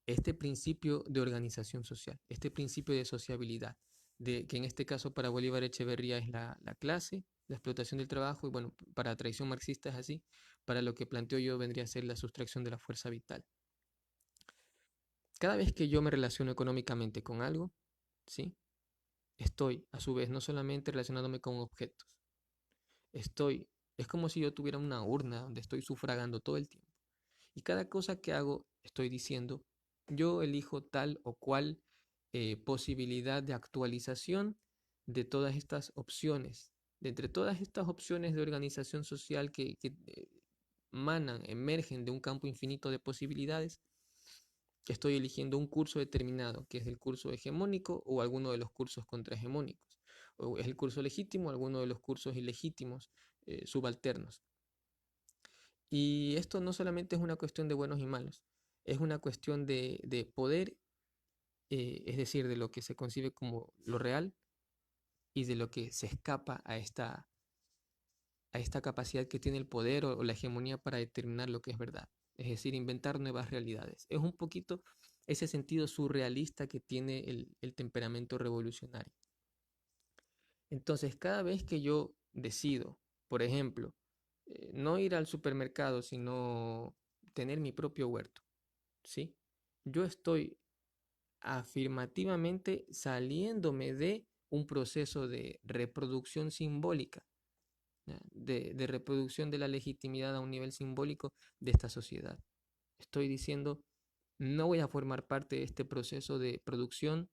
este principio de organización social, este principio de sociabilidad, de que en este caso para Bolívar Echeverría es la clase, la explotación del trabajo, y bueno, para la tradición marxista es así, para lo que planteo yo vendría a ser la sustracción de la fuerza vital. Cada vez que yo me relaciono económicamente con algo, ¿sí? Estoy, a su vez, no solamente relacionándome con objetos, estoy, es como si yo tuviera una urna donde estoy sufragando todo el tiempo. Y cada cosa que hago, estoy diciendo, yo elijo tal o cual posibilidad de actualización de todas estas opciones. De entre todas estas opciones de organización social que manan, emergen de un campo infinito de posibilidades, estoy eligiendo un curso determinado, que es el curso hegemónico o alguno de los cursos contrahegemónicos. O es el curso legítimo o alguno de los cursos ilegítimos, subalternos. Y esto no solamente es una cuestión de buenos y malos, es una cuestión de poder, es decir, de lo que se concibe como lo real y de lo que se escapa a esta capacidad que tiene el poder o la hegemonía para determinar lo que es verdad, es decir, inventar nuevas realidades. Es un poquito ese sentido surrealista que tiene el temperamento revolucionario. Entonces, cada vez que yo decido, por ejemplo, no ir al supermercado, sino tener mi propio huerto, ¿sí? Yo estoy afirmativamente saliéndome de un proceso de reproducción simbólica, de reproducción de la legitimidad a un nivel simbólico de esta sociedad. Estoy diciendo, no voy a formar parte de este proceso de producción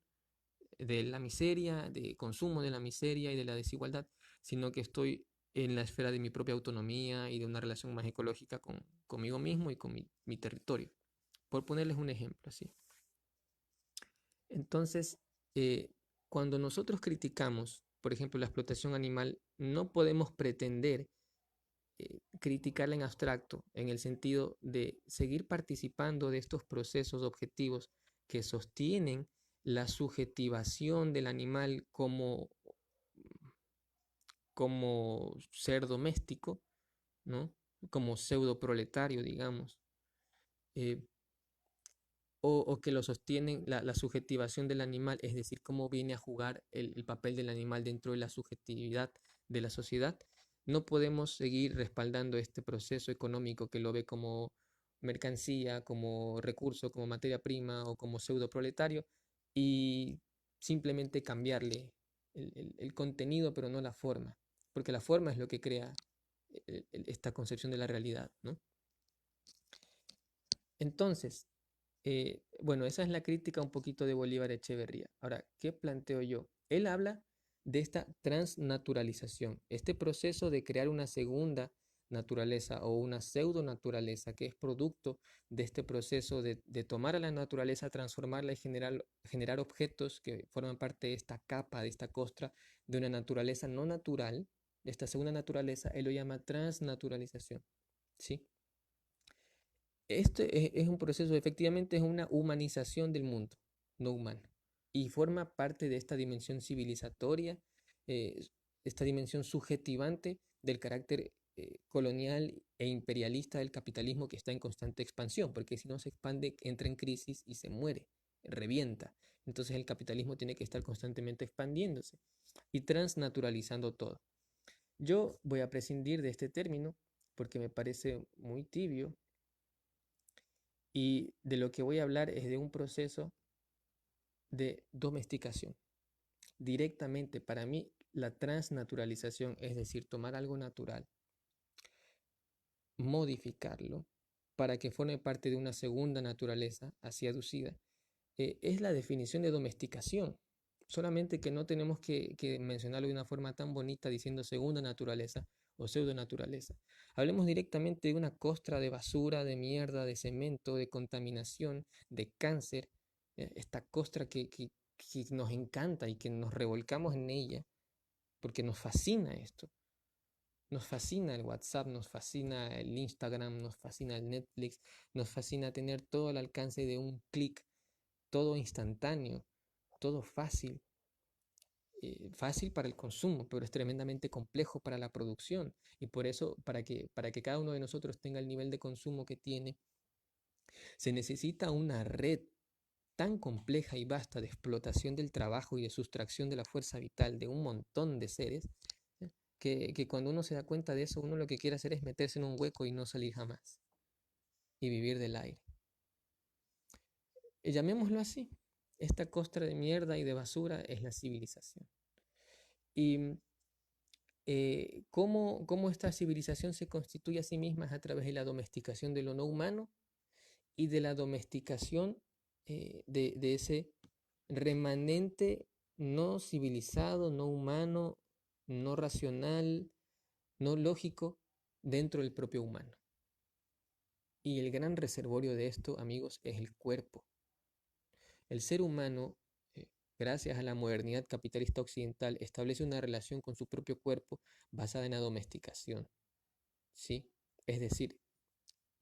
de la miseria, de consumo de la miseria y de la desigualdad, sino que estoy en la esfera de mi propia autonomía y de una relación más ecológica conmigo mismo y con mi territorio. Por ponerles un ejemplo así. Entonces, cuando nosotros criticamos, por ejemplo, la explotación animal, no podemos pretender criticarla en abstracto, en el sentido de seguir participando de estos procesos objetivos que sostienen la subjetivación del animal como ser doméstico, ¿no? Como pseudo proletario, digamos, eh, o que lo sostienen la subjetivación del animal, es decir, cómo viene a jugar el papel del animal dentro de la subjetividad de la sociedad. No podemos seguir respaldando este proceso económico que lo ve como mercancía, como recurso, como materia prima o como pseudo proletario y simplemente cambiarle el contenido, pero no la forma, porque la forma es lo que crea esta concepción de la realidad, ¿no? Entonces, bueno, esa es la crítica un poquito de Bolívar Echeverría. Ahora, ¿qué planteo yo? Él habla de esta transnaturalización, este proceso de crear una segunda naturaleza o una pseudo naturaleza que es producto de este proceso de tomar a la naturaleza, transformarla y generar objetos que forman parte de esta capa, de esta costra de una naturaleza no natural, de esta segunda naturaleza, él lo llama transnaturalización, ¿sí? Este es un proceso, efectivamente, es una humanización del mundo, no humano, y forma parte de esta dimensión civilizatoria, eh, esta dimensión subjetivante del carácter colonial e imperialista del capitalismo que está en constante expansión, porque si no se expande, entra en crisis y se muere, revienta. Entonces el capitalismo tiene que estar constantemente expandiéndose y transnaturalizando todo. Yo voy a prescindir de este término porque me parece muy tibio y de lo que voy a hablar es de un proceso de domesticación. Directamente, para mí, la transnaturalización, es decir, tomar algo natural, modificarlo para que forme parte de una segunda naturaleza así aducida, es la definición de domesticación. Solamente que no tenemos que mencionarlo de una forma tan bonita diciendo segunda naturaleza o pseudo naturaleza. Hablemos directamente de una costra de basura, de mierda, de cemento, de contaminación, de cáncer, esta costra que nos encanta y que nos revolcamos en ella porque nos fascina esto. Nos fascina el WhatsApp, nos fascina el Instagram, nos fascina el Netflix, nos fascina tener todo al alcance de un clic, todo instantáneo, todo fácil, fácil para el consumo, pero es tremendamente complejo para la producción. Y por eso, para que cada uno de nosotros tenga el nivel de consumo que tiene, se necesita una red tan compleja y vasta de explotación del trabajo y de sustracción de la fuerza vital de un montón de seres, que cuando uno se da cuenta de eso, uno lo que quiere hacer es meterse en un hueco y no salir jamás, y vivir del aire. Llamémoslo así, esta costra de mierda y de basura es la civilización. Y cómo esta civilización se constituye a sí misma es a través de la domesticación de lo no humano y de la domesticación de ese remanente no civilizado, no humano, no racional, no lógico dentro del propio humano. Y el gran reservorio de esto, amigos, es el cuerpo. El ser humano, eh, gracias a la modernidad capitalista occidental, establece una relación con su propio cuerpo basada en la domesticación, ¿sí? Es decir,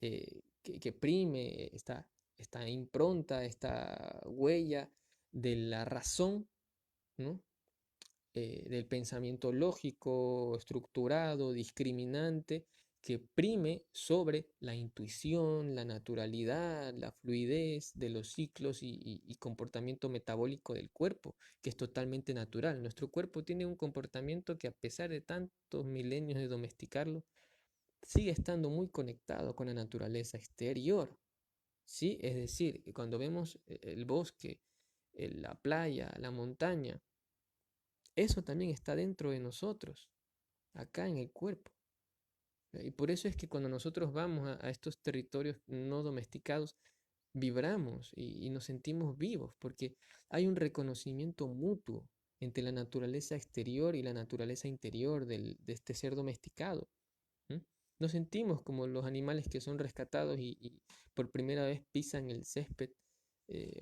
que prime esta impronta, esta huella de la razón, ¿no? Del pensamiento lógico, estructurado, discriminante, que prime sobre la intuición, la naturalidad, la fluidez de los ciclos y comportamiento metabólico del cuerpo, que es totalmente natural. Nuestro cuerpo tiene un comportamiento que a pesar de tantos milenios de domesticarlo, sigue estando muy conectado con la naturaleza exterior, ¿sí? Es decir, que cuando vemos el bosque, la playa, la montaña, eso también está dentro de nosotros, acá en el cuerpo. Y por eso es que cuando nosotros vamos a estos territorios no domesticados, vibramos y nos sentimos vivos, porque hay un reconocimiento mutuo entre la naturaleza exterior y la naturaleza interior de este ser domesticado. ¿M? Nos sentimos como los animales que son rescatados y por primera vez pisan el césped,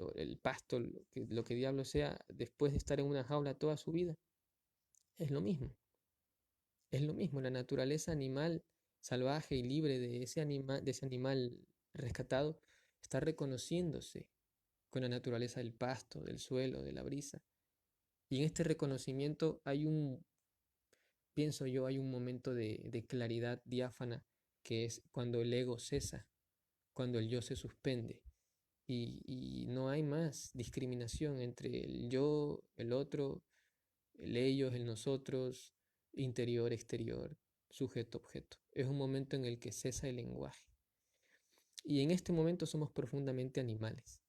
o el pasto, lo que diablo sea, después de estar en una jaula toda su vida. Es lo mismo. Es lo mismo, la naturaleza animal salvaje y libre de ese animal rescatado está reconociéndose con la naturaleza del pasto, del suelo, de la brisa. Y en este reconocimiento pienso yo, hay un momento de claridad diáfana que es cuando el ego cesa, cuando el yo se suspende y no hay más discriminación entre el yo, el otro, el ellos, el nosotros, interior, exterior, sujeto, objeto. Es un momento en el que cesa el lenguaje. y en este momento somos profundamente animales.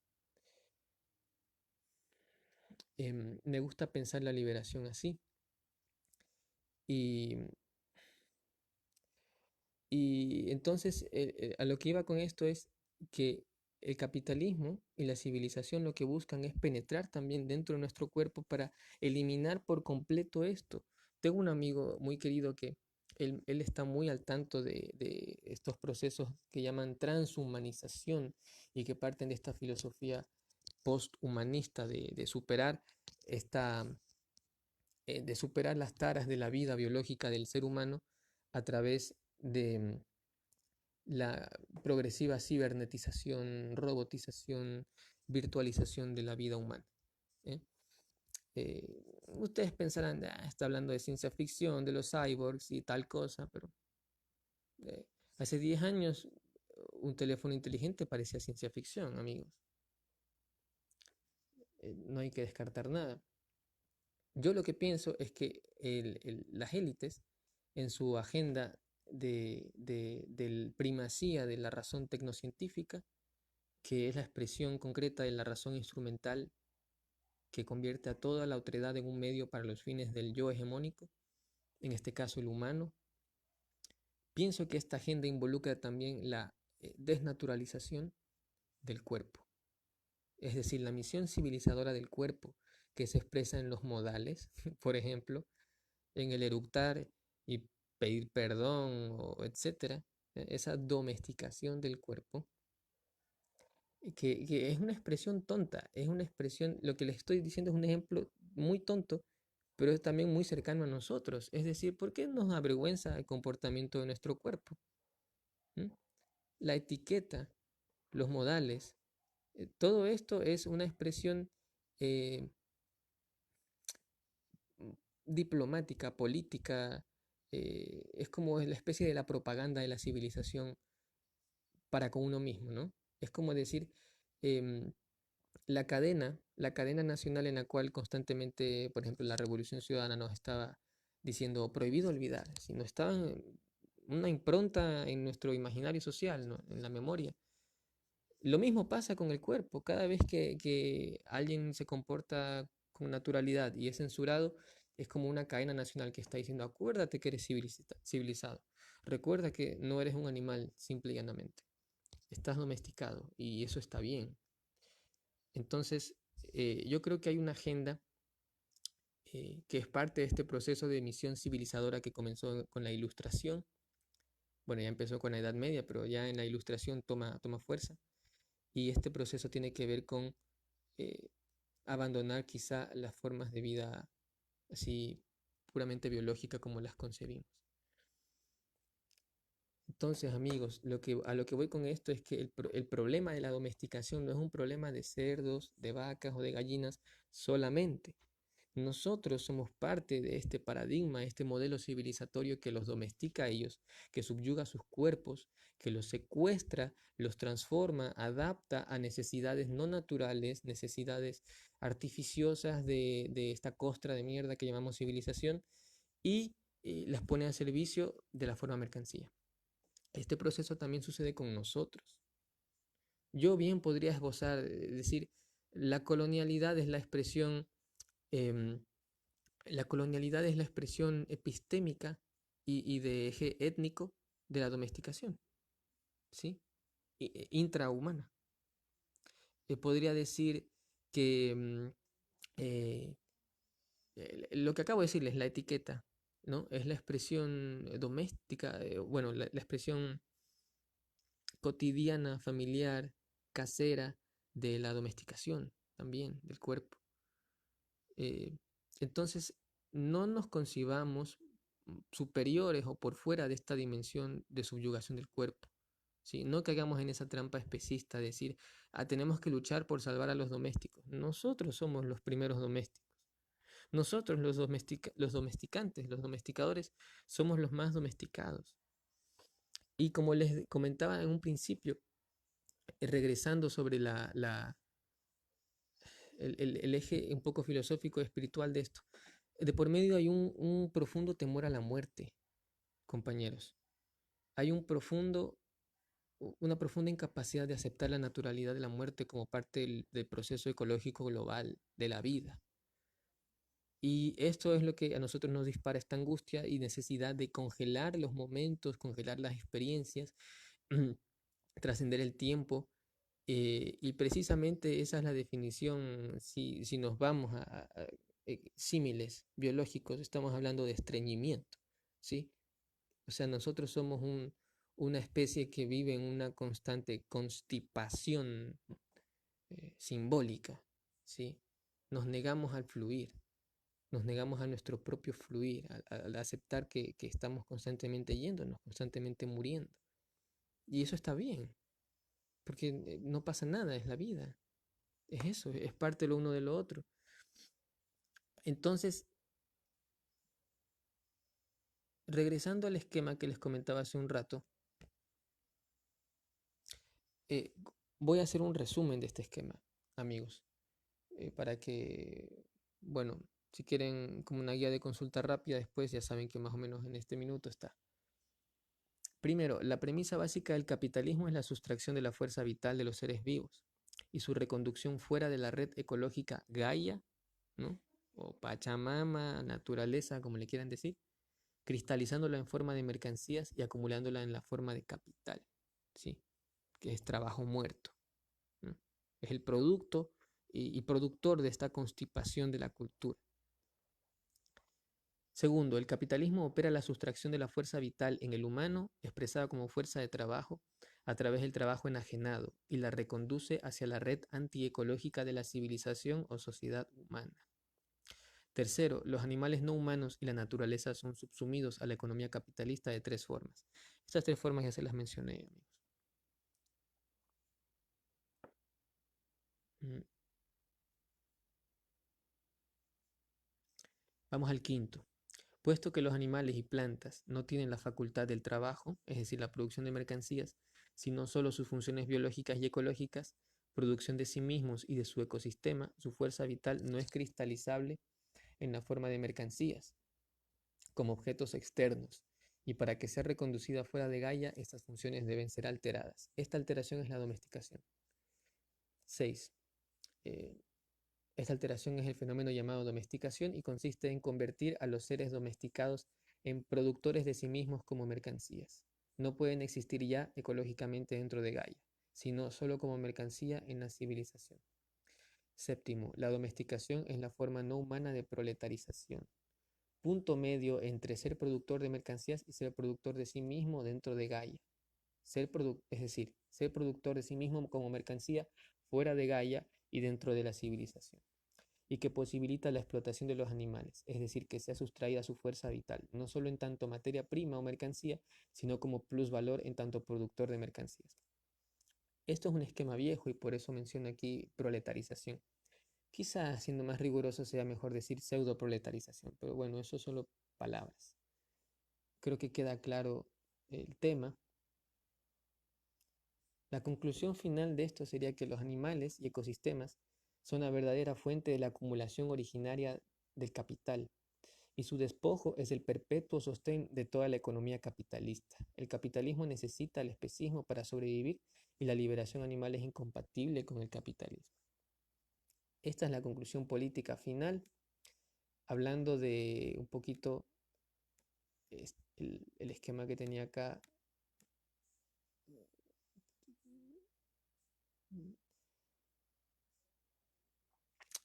Me gusta pensar la liberación así. Y, y entonces a lo que iba con esto es que el capitalismo y la civilización lo que buscan es penetrar también dentro de nuestro cuerpo para eliminar por completo esto. Tengo un amigo muy querido que él está muy al tanto de estos procesos que llaman transhumanización y que parten de esta filosofía posthumanista de superar esta, de superar las taras de la vida biológica del ser humano a través de la progresiva cibernetización, robotización, virtualización de la vida humana. ¿Eh? Ustedes pensarán, ah, está hablando de ciencia ficción, de los cyborgs y tal cosa, pero eh, hace 10 años un teléfono inteligente parecía ciencia ficción, amigos. No hay que descartar nada. Yo lo que pienso es que las élites, en su agenda del primacía de la razón tecnocientífica, que es la expresión concreta de la razón instrumental que convierte a toda la otredad en un medio para los fines del yo hegemónico, en este caso el humano, pienso que esta agenda involucra también la desnaturalización del cuerpo, es decir, la misión civilizadora del cuerpo que se expresa en los modales, por ejemplo, en el eructar y pedir perdón, o etcétera, esa domesticación del cuerpo, que es una expresión tonta, es una expresión, lo que les estoy diciendo es un ejemplo muy tonto, pero es también muy cercano a nosotros. Es decir, ¿por qué nos avergüenza el comportamiento de nuestro cuerpo? ¿Mm? La etiqueta, los modales, todo esto es una expresión eh, diplomática, política, es como la especie de la propaganda de la civilización para con uno mismo, ¿no? Es como decir, em, la cadena nacional en la cual constantemente, por ejemplo, la Revolución Ciudadana nos estaba diciendo prohibido olvidar, sino estaba una impronta en nuestro imaginario social, ¿no? En la memoria. Lo mismo pasa con el cuerpo. Cada vez que alguien se comporta con naturalidad y es censurado, es como una cadena nacional que está diciendo, acuérdate que eres civilizado. Recuerda que no eres un animal, simple y llanamente. Estás domesticado y eso está bien. Entonces, yo creo que hay una agenda que es parte de este proceso de misión civilizadora que comenzó con la Ilustración. Bueno, ya empezó con la Edad Media, pero ya en la Ilustración toma fuerza. Y este proceso tiene que ver con eh, abandonar quizá las formas de vida así puramente biológica como las concebimos. Entonces, amigos, a lo que voy con esto es que el problema de la domesticación no es un problema de cerdos, de vacas o de gallinas solamente. Nosotros somos parte de este paradigma, este modelo civilizatorio que los domestica a ellos, que subyuga sus cuerpos, que los secuestra, los transforma, adapta a necesidades no naturales, necesidades artificiosas de esta costra de mierda que llamamos civilización y las pone al servicio de la forma mercancía. Este proceso también sucede con nosotros. Yo bien podría esbozar, decir, la colonialidad es la expresión eh, la colonialidad es la expresión epistémica y de eje étnico de la domesticación, ¿sí? Intrahumana. Podría decir que eh, lo que acabo de decirles, la etiqueta, ¿no? Es la expresión doméstica, bueno, la expresión cotidiana, familiar, casera de la domesticación también del cuerpo. Eh, entonces, no nos concibamos superiores o por fuera de esta dimensión de subyugación del cuerpo. ¿Sí? No caigamos en esa trampa especista de decir, ah, tenemos que luchar por salvar a los domésticos. Nosotros somos los primeros domésticos. Nosotros los domesticantes, los domesticadores, somos los más domesticados. Y como les comentaba en un principio, regresando sobre el eje un poco filosófico y espiritual de esto, de por medio hay un profundo temor a la muerte, compañeros. Hay un profundo una profunda incapacidad de aceptar la naturalidad de la muerte como parte del proceso ecológico global de la vida. Y esto es lo que a nosotros nos dispara esta angustia y necesidad de congelar los momentos, congelar las experiencias, trascender el tiempo. Y precisamente esa es la definición, si nos vamos a símiles biológicos, estamos hablando de estreñimiento, ¿sí? O sea, nosotros somos una especie que vive en una constante constipación simbólica, ¿sí? Nos negamos al fluir, nos negamos a nuestro propio fluir, al aceptar que estamos constantemente yéndonos, constantemente muriendo. Y eso está bien, porque no pasa nada, es la vida. Es eso, es parte lo uno de lo otro. Entonces, regresando al esquema que les comentaba hace un rato, eh, voy a hacer un resumen de este esquema, amigos, para que, bueno, si quieren como una guía de consulta rápida, después ya saben que más o menos en este minuto está. Primero, la premisa básica del capitalismo es la sustracción de la fuerza vital de los seres vivos y su reconducción fuera de la red ecológica Gaia, ¿no? O Pachamama, naturaleza, como le quieran decir, cristalizándola en forma de mercancías y acumulándola en la forma de capital, ¿sí? Que es trabajo muerto, ¿no? Es el producto y productor de esta constipación de la cultura. Segundo, el capitalismo opera la sustracción de la fuerza vital en el humano, expresada como fuerza de trabajo, a través del trabajo enajenado, y la reconduce hacia la red antiecológica de la civilización o sociedad humana. Tercero, los animales no humanos y la naturaleza son subsumidos a la economía capitalista de tres formas. Estas tres formas ya se las mencioné, amigos. Mm. Vamos al quinto. Puesto que los animales y plantas no tienen la facultad del trabajo, es decir, la producción de mercancías, sino solo sus funciones biológicas y ecológicas, producción de sí mismos y de su ecosistema, su fuerza vital no es cristalizable en la forma de mercancías, como objetos externos, y para que sea reconducida fuera de Gaia, estas funciones deben ser alteradas. Esta alteración es la domesticación. 6. Esta alteración es el fenómeno llamado domesticación y consiste en convertir a los seres domesticados en productores de sí mismos como mercancías. No pueden existir ya ecológicamente dentro de Gaia, sino solo como mercancía en la civilización. Séptimo, la domesticación es la forma no humana de proletarización. Punto medio entre ser productor de mercancías y ser productor de sí mismo dentro de Gaia. Es decir, ser productor de sí mismo como mercancía fuera de Gaia y dentro de la civilización, y que posibilita la explotación de los animales, es decir, que sea sustraída su fuerza vital, no solo en tanto materia prima o mercancía, sino como plusvalor en tanto productor de mercancías. Esto es un esquema viejo y por eso menciono aquí proletarización. Quizás, siendo más riguroso, sea mejor decir pseudo proletarización, pero bueno, eso son solo palabras. Creo que queda claro el tema. La conclusión final de esto sería que los animales y ecosistemas son la verdadera fuente de la acumulación originaria del capital, y su despojo es el perpetuo sostén de toda la economía capitalista. El capitalismo necesita el especismo para sobrevivir y la liberación animal es incompatible con el capitalismo. Esta es la conclusión política final, hablando de un poquito el esquema que tenía acá.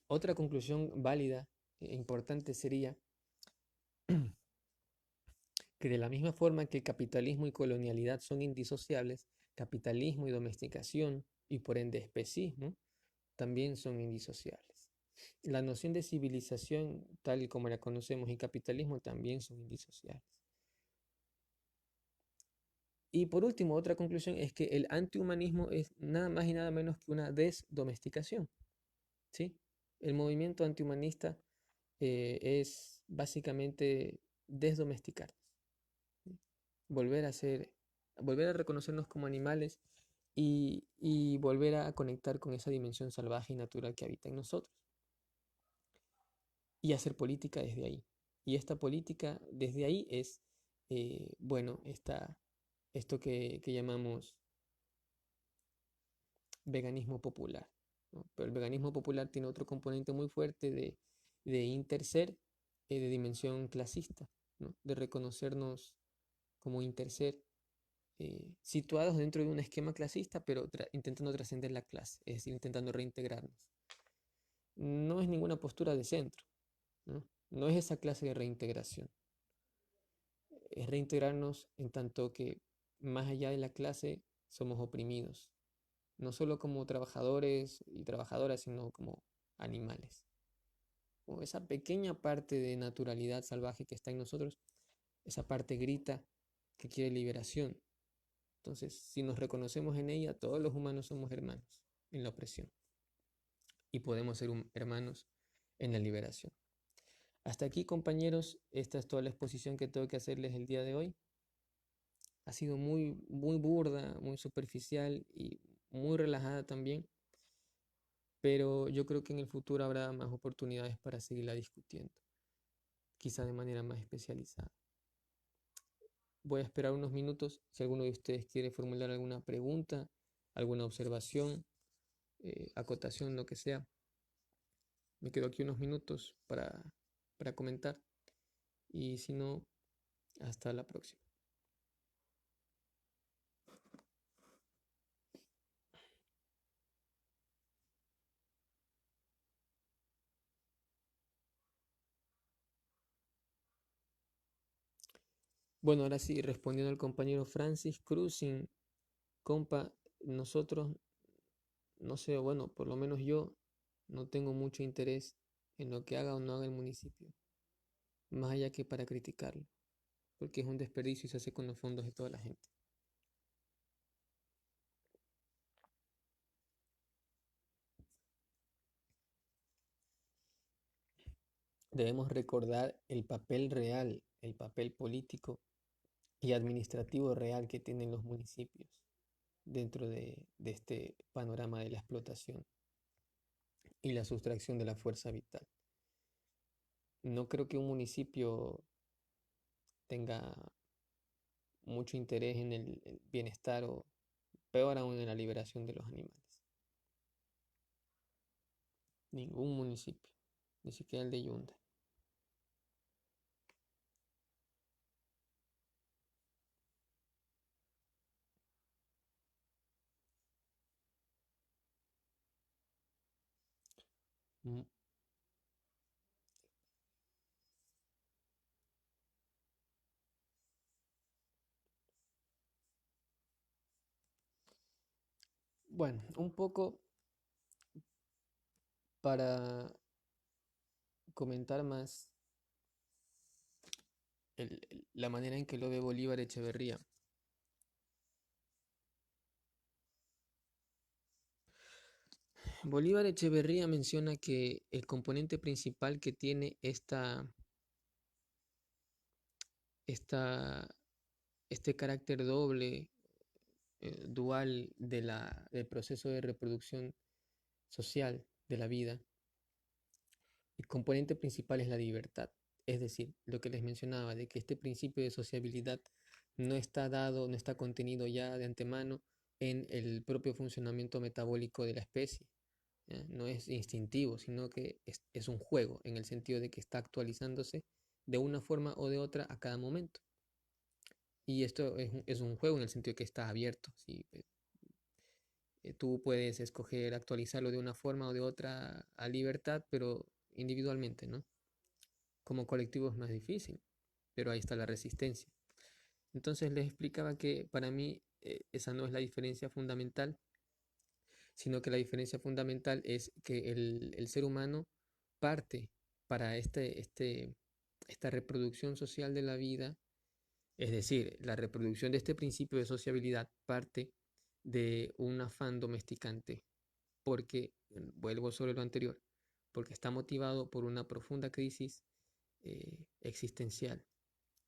Otra conclusión válida e importante sería que de la misma forma que el capitalismo y colonialidad son indisociables, capitalismo y domesticación, y por ende especismo, también son indisociables. La noción de civilización, tal y como la conocemos, y capitalismo también son indisociables. Y por último, otra conclusión es que el antihumanismo es nada más y nada menos que una desdomesticación, ¿sí? El movimiento antihumanista es básicamente desdomesticarnos, ¿sí? Volver a ser, volver a reconocernos como animales y volver a conectar con esa dimensión salvaje y natural que habita en nosotros. Y hacer política desde ahí. Y esta política desde ahí es, bueno, esto que llamamos veganismo popular, ¿no? Pero el veganismo popular tiene otro componente muy fuerte de interser, de dimensión clasista, ¿no? De reconocernos como interser, situados dentro de un esquema clasista, pero intentando trascender la clase, es decir, intentando reintegrarnos. No es ninguna postura de centro, ¿no? No es esa clase de reintegración. Es reintegrarnos en tanto que más allá de la clase somos oprimidos, no solo como trabajadores y trabajadoras, sino como animales. O esa pequeña parte de naturalidad salvaje que está en nosotros, esa parte grita que quiere liberación. Entonces, si nos reconocemos en ella, todos los humanos somos hermanos en la opresión y podemos ser hermanos en la liberación. Hasta aquí, compañeros, esta es toda la exposición que tengo que hacerles el día de hoy. Ha sido muy burda, muy superficial y muy relajada también, pero yo creo que en el futuro habrá más oportunidades para seguirla discutiendo, quizá de manera más especializada. Voy a esperar unos minutos si alguno de ustedes quiere formular alguna pregunta, alguna observación, acotación, lo que sea. Me quedo aquí unos minutos para comentar y si no, hasta la próxima. Bueno, ahora sí, respondiendo al compañero Francis Cruzin, compa, nosotros, no sé, bueno, por lo menos yo no tengo mucho interés en lo que haga o no haga el municipio, más allá que para criticarlo, porque es un desperdicio y se hace con los fondos de toda la gente. Debemos recordar el papel real, el papel político y administrativo real que tienen los municipios dentro de este panorama de la explotación y la sustracción de la fuerza vital. No creo que un municipio tenga mucho interés en el bienestar o peor aún en la liberación de los animales. Ningún municipio, ni siquiera el de Yunda. Mm, Bueno, un poco para comentar más la manera en que lo ve Bolívar Echeverría. Bolívar Echeverría menciona que el componente principal que tiene esta, este carácter doble, dual del proceso de reproducción social de la vida, el componente principal es la libertad. Es decir, lo que les mencionaba, de que este principio de sociabilidad no está dado, no está contenido ya de antemano en el propio funcionamiento metabólico de la especie. ¿Ya? No es instintivo, sino que es un juego, en el sentido de que está actualizándose de una forma o de otra a cada momento. Y esto es un juego en el sentido de que está abierto. ¿Sí? Tú puedes escoger actualizarlo de una forma o de otra a libertad, pero individualmente, ¿no? Como colectivo es más difícil, pero ahí está la resistencia. Entonces les explicaba que para mí esa no es la diferencia fundamental, sino que la diferencia fundamental es que el ser humano parte para esta reproducción social de la vida, es decir, la reproducción de este principio de sociabilidad parte de un afán domesticante, porque, vuelvo sobre lo anterior, porque está motivado por una profunda crisis existencial,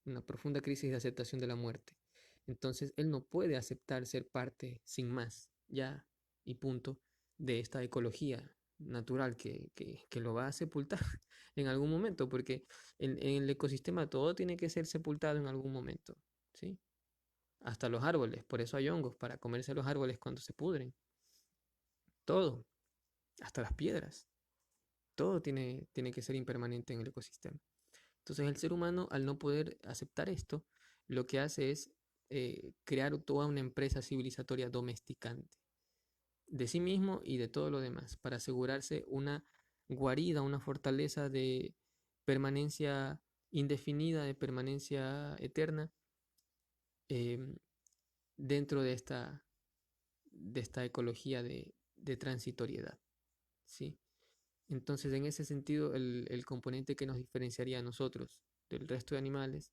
una profunda crisis de aceptación de la muerte. Entonces él no puede aceptar ser parte sin más, ya y punto, de esta ecología natural que lo va a sepultar en algún momento, porque en el ecosistema todo tiene que ser sepultado en algún momento, ¿sí? Hasta los árboles, por eso hay hongos, para comerse los árboles cuando se pudren. todo, hasta las piedras, todo tiene que ser impermanente en el ecosistema. Entonces el ser humano, al no poder aceptar esto, lo que hace es crear toda una empresa civilizatoria domesticante de sí mismo y de todo lo demás, para asegurarse una guarida, una fortaleza de permanencia indefinida, de permanencia eterna, eh, dentro de esta ecología de transitoriedad, ¿sí? Entonces, en ese sentido, el componente que nos diferenciaría a nosotros del resto de animales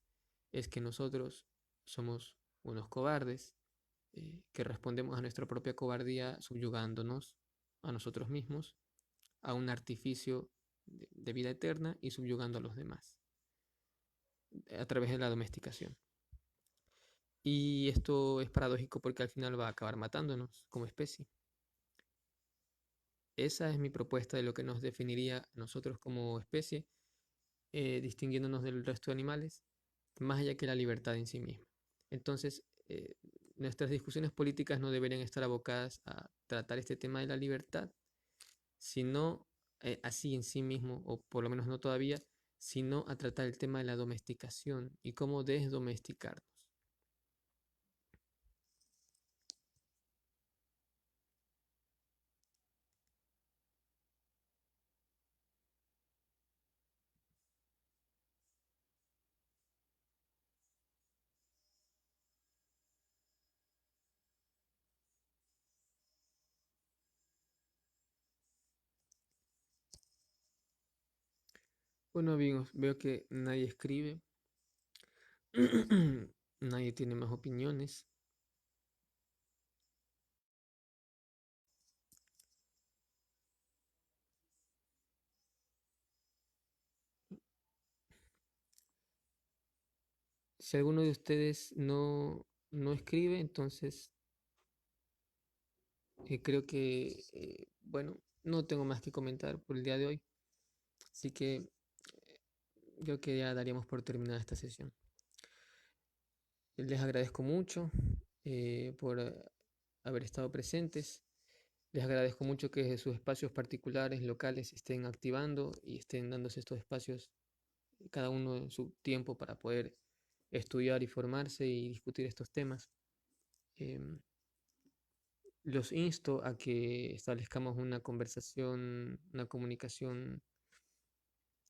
es que nosotros somos unos cobardes, que respondemos a nuestra propia cobardía subyugándonos a nosotros mismos, a un artificio de vida eterna y subyugando a los demás a través de la domesticación. Y esto es paradójico porque al final va a acabar matándonos como especie. Esa es mi propuesta de lo que nos definiría a nosotros como especie, distinguiéndonos del resto de animales, más allá que la libertad en sí misma. Entonces, nuestras discusiones políticas no deberían estar abocadas a tratar este tema de la libertad, sino así en sí mismo, o por lo menos no todavía, sino a tratar el tema de la domesticación y cómo desdomesticarnos. Bueno, amigos, veo que nadie escribe, nadie tiene más opiniones. Si alguno de ustedes no escribe, entonces creo que, bueno, no tengo más que comentar por el día de hoy. Así que creo que ya daríamos por terminada esta sesión. Les agradezco mucho por haber estado presentes. Les agradezco mucho que sus espacios particulares, locales, estén activando y estén dándose estos espacios, cada uno en su tiempo, para poder estudiar y formarse y discutir estos temas. Em, los insto a que establezcamos una conversación, una comunicación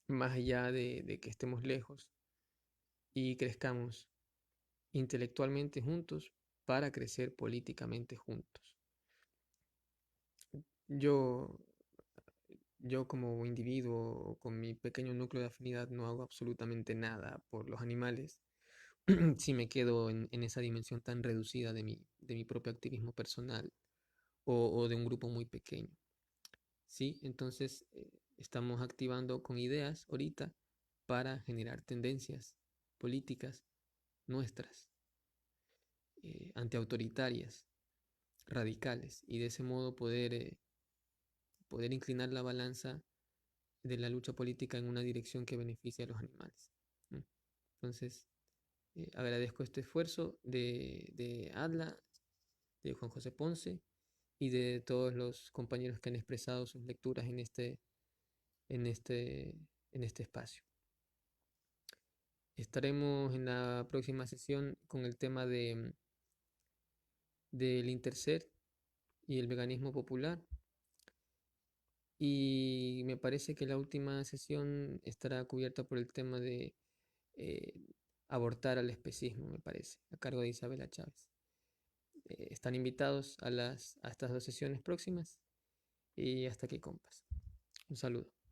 más allá de que estemos lejos y crezcamos intelectualmente juntos para crecer políticamente juntos. Yo, yo como individuo con mi pequeño núcleo de afinidad no hago absolutamente nada por los animales si me quedo en esa dimensión tan reducida de mi propio activismo personal o de un grupo muy pequeño. ¿Sí? Entonces, estamos activando con ideas ahorita para generar tendencias políticas nuestras, antiautoritarias, radicales, y de ese modo poder inclinar la balanza de la lucha política en una dirección que beneficie a los animales. ¿No? Entonces, agradezco este esfuerzo de Adla, de Juan José Ponce y de todos los compañeros que han expresado sus lecturas en este, en este espacio. Estaremos en la próxima sesión con el tema del interser y el veganismo popular. Y me parece que la última sesión estará cubierta por el tema de eh, abortar al especismo, me parece, a cargo de Isabela Chávez. Están invitados a estas dos sesiones próximas y hasta aquí, compas. Un saludo.